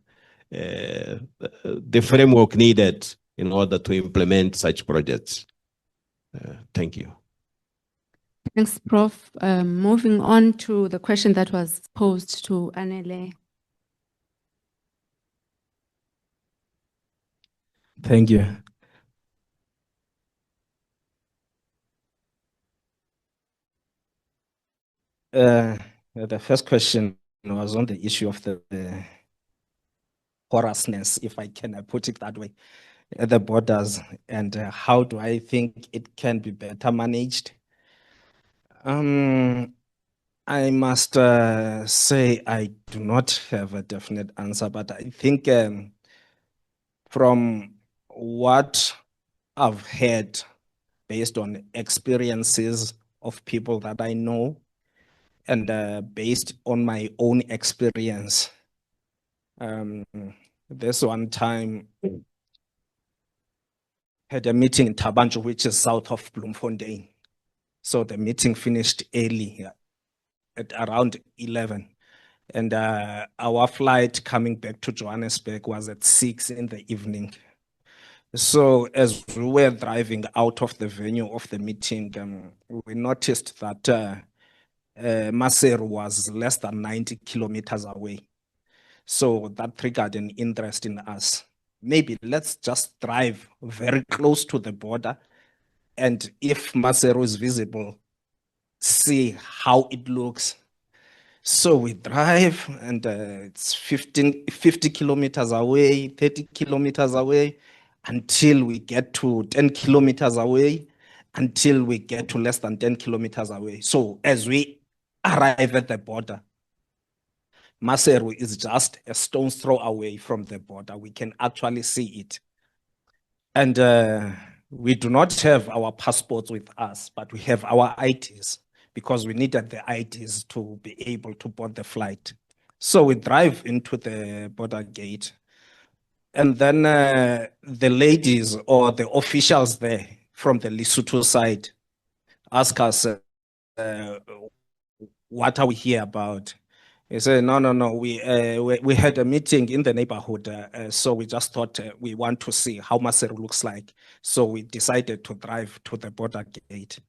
the framework needed in order to implement such projects. Thank you. Thanks, Prof. Moving on to the question that was posed to Anele. Thank you. The first question was on the issue of the porousness, if I can put it that way, at the borders, and how do I think it can be better managed? I must say I do not have a definite answer, but I think from what I've heard based on experiences of people that I know and based on my own experience, this one time had a meeting in Tabanjo, which is south of Bloemfontein. So the meeting finished early at around 11. And our flight coming back to Johannesburg was at 6 in the evening. So as we were driving out of the venue of the meeting, we noticed that Maseru was less than 90 kilometers away. So that triggered an interest in us. Maybe let's just drive very close to the border, and if Maseru is visible, see how it looks. So we drive, and it's 50 kilometers away, 30 kilometers away, until we get to 10 kilometers away, until we get to less than 10 kilometers away. So as we arrive at the border, Maseru is just a stone's throw away from the border. We can actually see it. And we do not have our passports with us, but we have our IDs, because we needed the IDs to be able to board the flight. So we drive into the border gate, and then the ladies or the officials there from the Lesotho side ask us, what are we here about? He said, no, we had a meeting in the neighborhood, so we just thought we want to see how Maseru looks like. So we decided to drive to the border gate.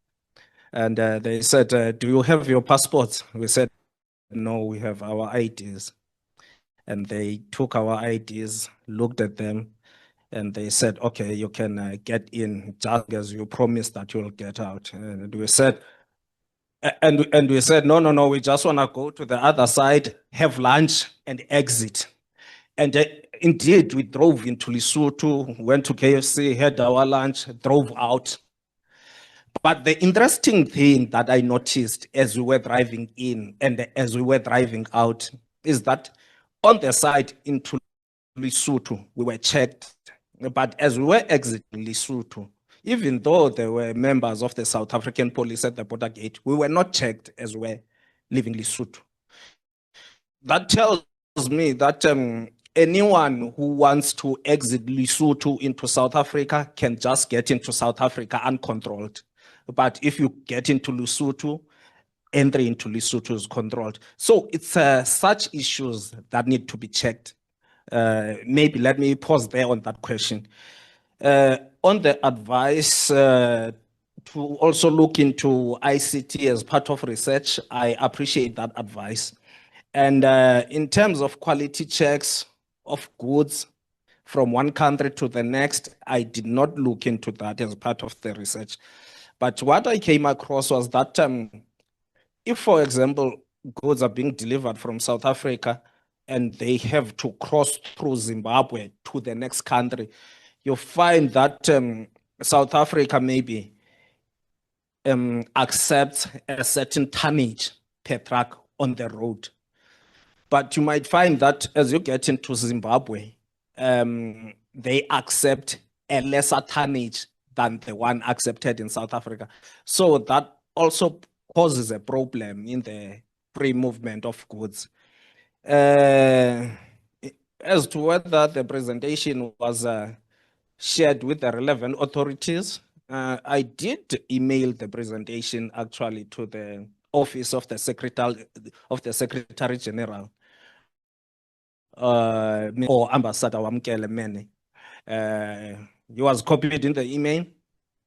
And they said, do you have your passports? We said, no, we have our IDs. And they took our IDs, looked at them, and they said, okay, you can get in just as you promised that you'll get out. And we said, we said, no, we just want to go to the other side, have lunch, and exit. And indeed, we drove into Lesotho, went to KFC, had our lunch, drove out. But the interesting thing that I noticed as we were driving in and as we were driving out is that on the side into Lesotho, we were checked. But as we were exiting Lesotho, even though there were members of the South African police at the border gate, we were not checked as we were leaving Lesotho. That tells me that anyone who wants to exit Lesotho into South Africa can just get into South Africa uncontrolled. But if you get into Lesotho, entry into Lesotho is controlled. So it's such issues that need to be checked. Maybe let me pause there on that question. On the advice to also look into ICT as part of research, I appreciate that advice. And in terms of quality checks of goods from one country to the next, I did not look into that as part of the research. But what I came across was that if, for example, goods are being delivered from South Africa and they have to cross through Zimbabwe to the next country, you find that South Africa maybe accepts a certain tonnage per truck on the road. But you might find that as you get into Zimbabwe, they accept a lesser tonnage than the one accepted in South Africa. So that also causes a problem in the free movement of goods. As to whether the presentation was shared with the relevant authorities, I did email the presentation actually to the office of the Secretary General or Ambassador Wamkele Mene. He was copied in the email,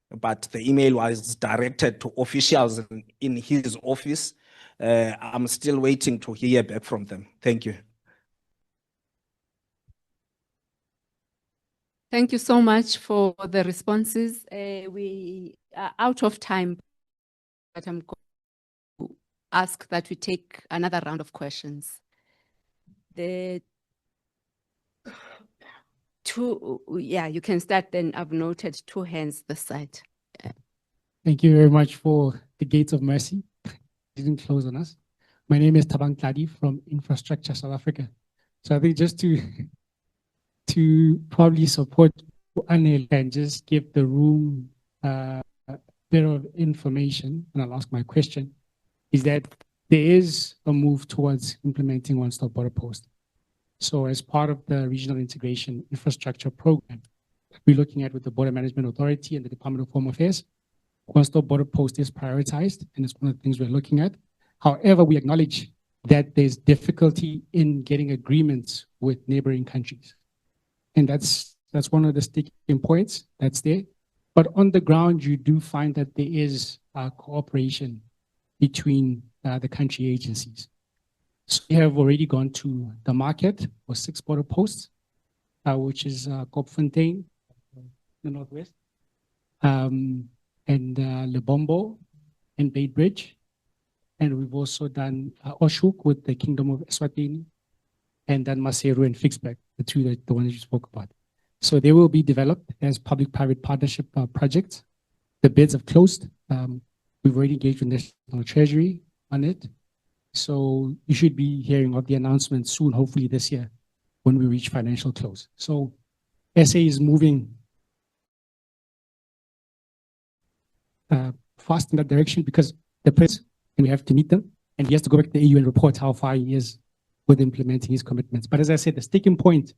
but the email was directed to officials in his office. I'm still waiting to hear back from them. Thank you. Thank you so much for the responses. We are out of time, but I'm going to ask that we take another round of questions. The two, yeah, you can start then. I've noted 2 hands this side. Thank you very much for the gates of mercy. Didn't close on us. My name is Tabang Tladi from Infrastructure South Africa. So I think just to probably support Anele and just give the room a bit of information, and I'll ask my question, is that there is a move towards implementing one-stop border post. So as part of the Regional Integration Infrastructure Program, we're looking at with the Border Management Authority and the Department of Home Affairs, one-stop border post is prioritized, and it's one of the things we're looking at. However, we acknowledge that there's difficulty in getting agreements with neighboring countries. And that's one of the sticking points that's there. But on the ground, you do find that there is cooperation between the country agencies. So we have already gone to the market for 6 border posts, which is Kopfontein, the Northwest, and Lebombo and Beitbridge. And we've also done Oshuk with the Kingdom of Eswatini, and then Maseru and Fixback, the ones you spoke about. So they will be developed as public-private partnership projects. The bids have closed. We've already engaged with National Treasury on it. So you should be hearing of the announcement soon, hopefully this year, when we reach financial close. So SA is moving fast in that direction because the president, and we have to meet them, and he has to go back to the EU and report how far he is with implementing his commitments. But as I said, the sticking point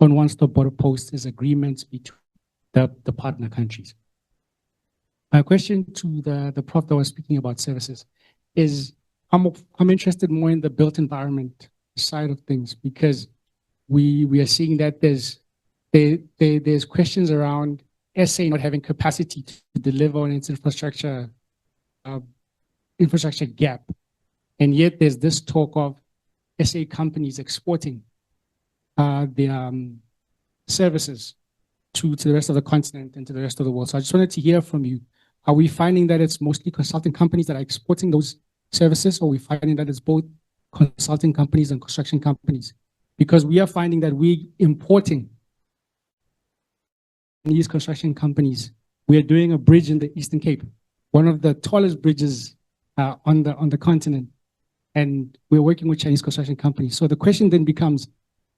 on one-stop border post is agreements between the partner countries. My question to the Prof that was speaking about services is, I'm interested more in the built environment side of things, because we are seeing that there's questions around SA not having capacity to deliver on its infrastructure gap, and yet there's this talk of SA companies exporting their services to the rest of the continent and to the rest of the world. So I just wanted to hear from you. Are we finding that it's mostly consulting companies that are exporting those services, or are we finding that it's both consulting companies and construction companies? Because we are finding that we're importing these construction companies. We are doing a bridge in the Eastern Cape, one of the tallest bridges on the continent, and we're working with Chinese construction companies. So the question then becomes,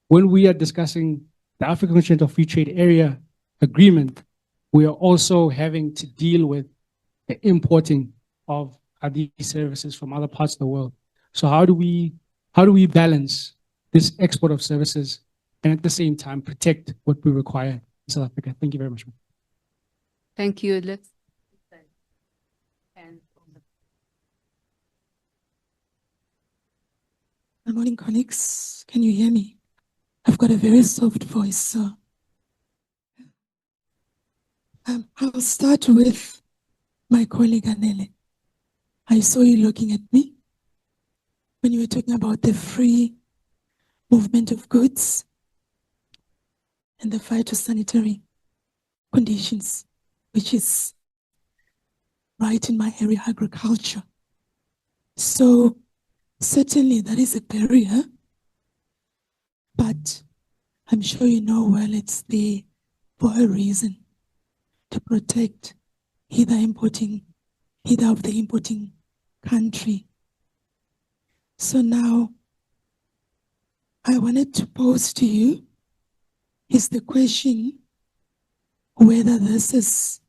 when we are discussing the African Continental Free Trade Area agreement, we are also having to deal with the importing of these services from other parts of the world. So how do we balance this export of services and at the same time protect what we require in South Africa? Thank you very much. Thank you. Let's Good morning, colleagues. Can you hear me? I've got a very soft voice, so I'll start with my colleague Anele. I saw you looking at me when you were talking about the free movement of goods and the phytosanitary conditions, which is right in my area, agriculture. So certainly that is a barrier, but I'm sure you know well it's there for a reason, to protect either of the importing country. So now I wanted to pose to you is the question whether this is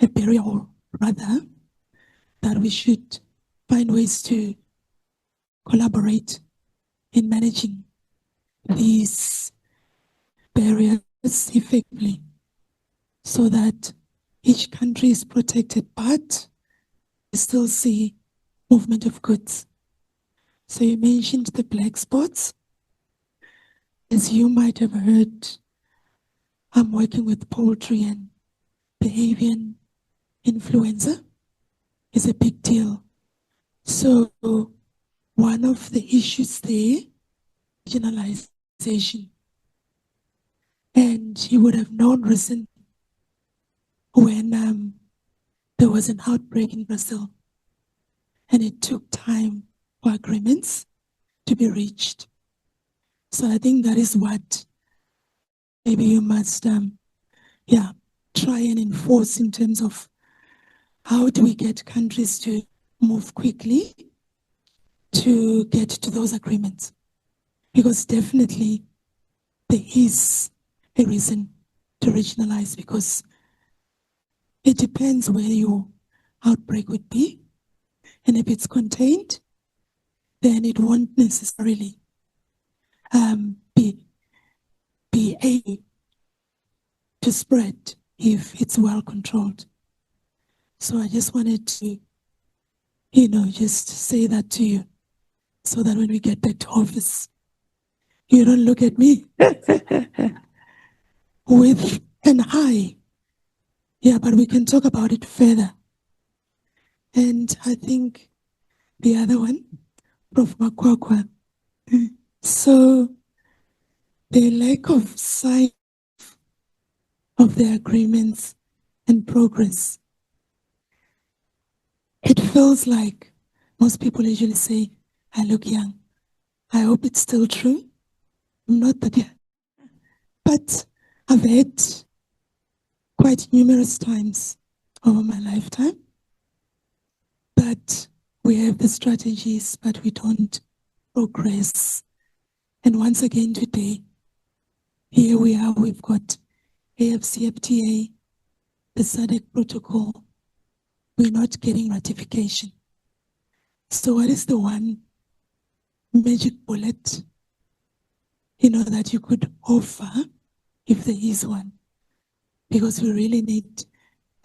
a barrier or rather that we should find ways to collaborate in managing these barriers effectively so that each country is protected, but we still see movement of goods. So you mentioned the black spots. As you might have heard, I'm working with poultry, and the avian influenza is a big deal. So one of the issues there, regionalization. And you would have known recently when there was an outbreak in Brazil, and it took time for agreements to be reached. So I think that is what maybe you must try and enforce in terms of how do we get countries to move quickly to get to those agreements. Because definitely there is a reason to regionalize, because it depends where your outbreak would be. And if it's contained, then it won't necessarily be able to spread if it's well controlled. So I just wanted to, just say that to you so that when we get back to office, you don't look at me with an eye. Yeah, but we can talk about it further. And I think the other one, Prof. Macuácua. So the lack of sight of the agreements and progress, it feels like most people usually say, I look young. I hope it's still true. I'm not that young. But I've had quite numerous times over my lifetime that we have the strategies, but we don't progress. And once again today, here we are, we've got AfCFTA, the SADC protocol. We're not getting ratification. So what is the one magic bullet, that you could offer if there is one? Because we really need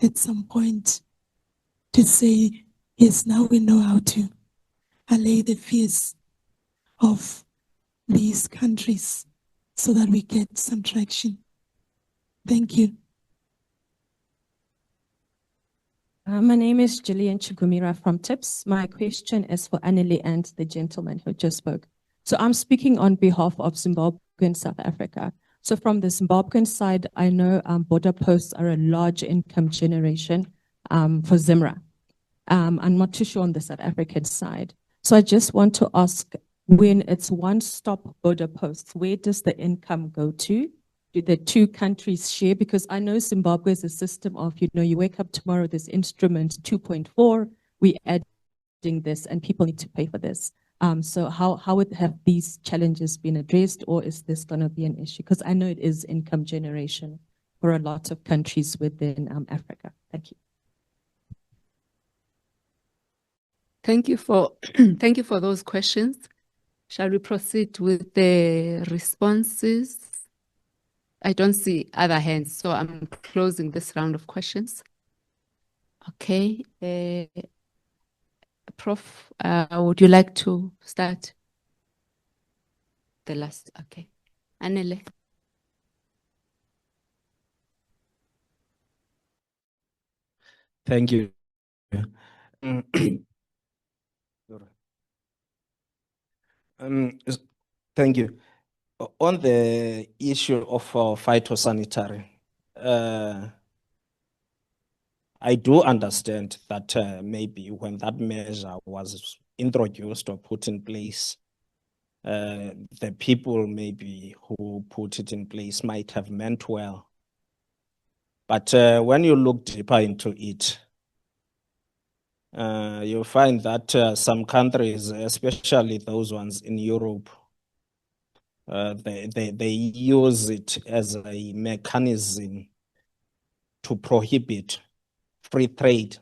at some point to say, yes, now we know how to allay the fears of these countries so that we get some traction. Thank you. My name is Gillian Chigumira from TIPS. My question is for Anele and the gentleman who just spoke. So I'm speaking on behalf of Zimbabwe and South Africa. So from the Zimbabwean side, I know border posts are a large income generation for Zimra. I'm not too sure on the South African side. So I just want to ask, when it's one-stop border posts, where does the income go to? Do the two countries share? Because I know Zimbabwe is a system of, you wake up tomorrow, this instrument 2.4, we're adding this and people need to pay for this. So how would have these challenges been addressed, or is this going to be an issue? Because I know it is income generation for a lot of countries within Africa. Thank you. Thank you for thank you for those questions. Shall we proceed with the responses? I don't see other hands, so I'm closing this round of questions. Okay. Prof, would you like to start? The last, okay. Anele. Thank you. Thank you. On the issue of phytosanitary, I do understand that maybe when that measure was introduced or put in place, the people maybe who put it in place might have meant well. But when you look deeper into it, you'll find that some countries, especially those ones in Europe, They use it as a mechanism to prohibit free trade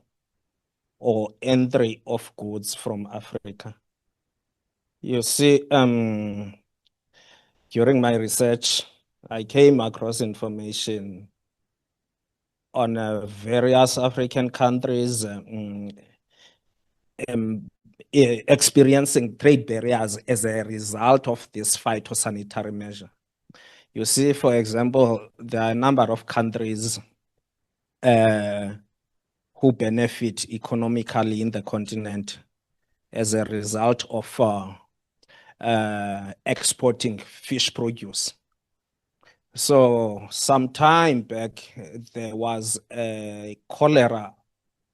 or entry of goods from Africa. You see, during my research, I came across information on various African countries experiencing trade barriers as a result of this phytosanitary measure. You see, for example, there are a number of countries who benefit economically in the continent as a result of exporting fish produce. So some time back, there was a cholera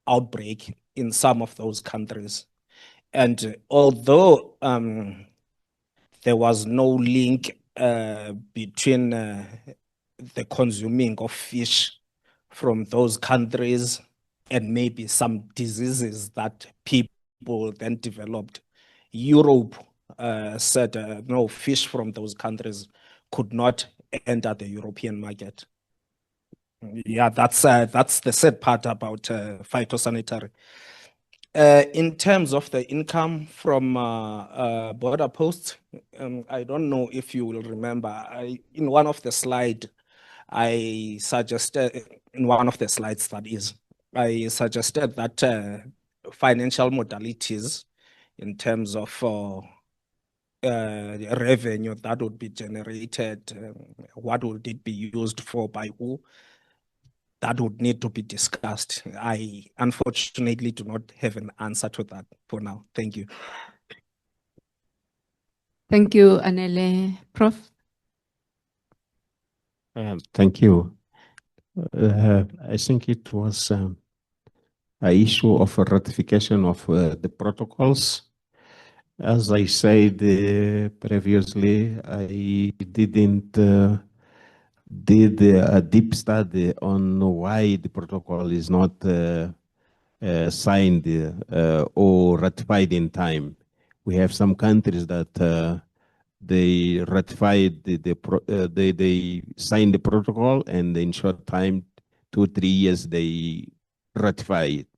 outbreak in some of those countries. And although there was no link between the consuming of fish from those countries and maybe some diseases that people then developed, Europe said no, fish from those countries could not enter the European market. Yeah, that's the sad part about phytosanitary. In terms of the income from border posts, I don't know if you will remember, in one of the slides, I suggested, in one of the slides that is, I suggested that financial modalities in terms of revenue that would be generated, what would it be used for, by who, that would need to be discussed. I unfortunately do not have an answer to that for now. Thank you. Thank you, Anele. Prof? Thank you. I think it was an issue of a ratification of the protocols. As I said previously, I didn't did a deep study on why the protocol is not signed or ratified in time. We have some countries that they ratified they signed the protocol, and in short time, 2-3 years, they ratify it.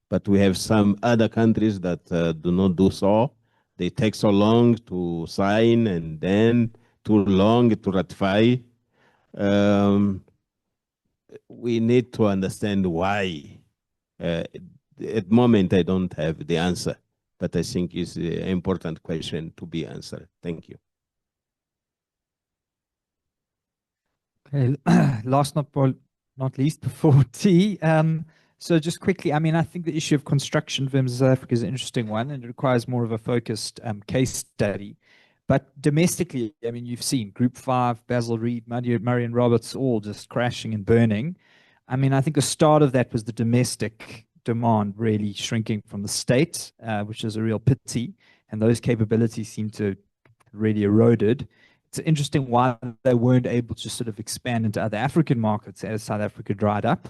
But we have some other countries that do not do so. They take so long to sign and then too long to ratify. We need to understand why. At the moment, I don't have the answer, but I think it's an important question to be answered. Thank you. Okay, last not least before tea. So just quickly, I mean, I think the issue of construction firms in South Africa is an interesting one, and it requires more of a focused case study. But domestically, I mean, you've seen Group 5, Basil Reed, Murray and Roberts, all just crashing and burning. I mean, I think the start of that was the domestic demand really shrinking from the state, which is a real pity. And those capabilities seem to really eroded. It's interesting why they weren't able to sort of expand into other African markets as South Africa dried up.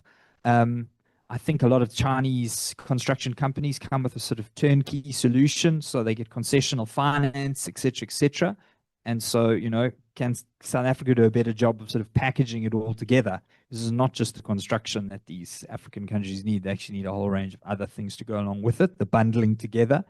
I think a lot of Chinese construction companies come with a sort of turnkey solution, so they get concessional finance, et cetera, and so, you know, can South Africa do a better job of sort of packaging it all together? This is not just the construction that these African countries need. They actually need a whole range of other things to go along with it, the bundling together.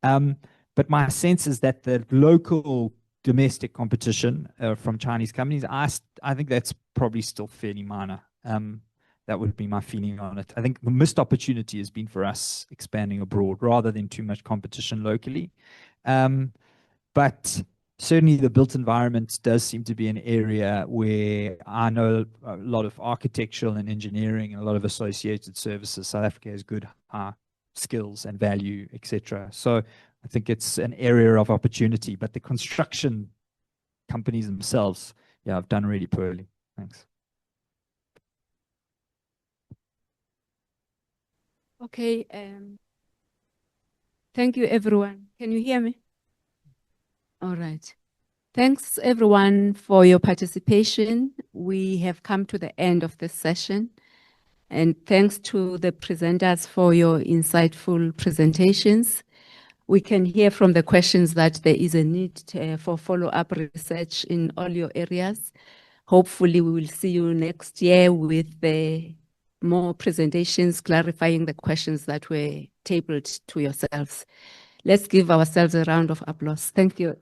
But my sense is that the local domestic competition from Chinese companies, I think that's probably still fairly minor. That would be my feeling on it. I think the missed opportunity has been for us expanding abroad rather than too much competition locally. But certainly the built environment does seem to be an area where I know a lot of architectural and engineering and a lot of associated services. South Africa has good skills and value, etc. So I think it's an area of opportunity, but the construction companies themselves, yeah, have done really poorly. Thanks. Okay. Thank you, everyone. Can you hear me? All right. Thanks, everyone, for your participation. We have come to the end of this session. And thanks to the presenters for your insightful presentations. we can hear from the questions that there is a need for follow-up research in all your areas. Hopefully, we will see you next year with more presentations clarifying the questions that were tabled to yourselves. Let's give ourselves a round of applause. Thank you.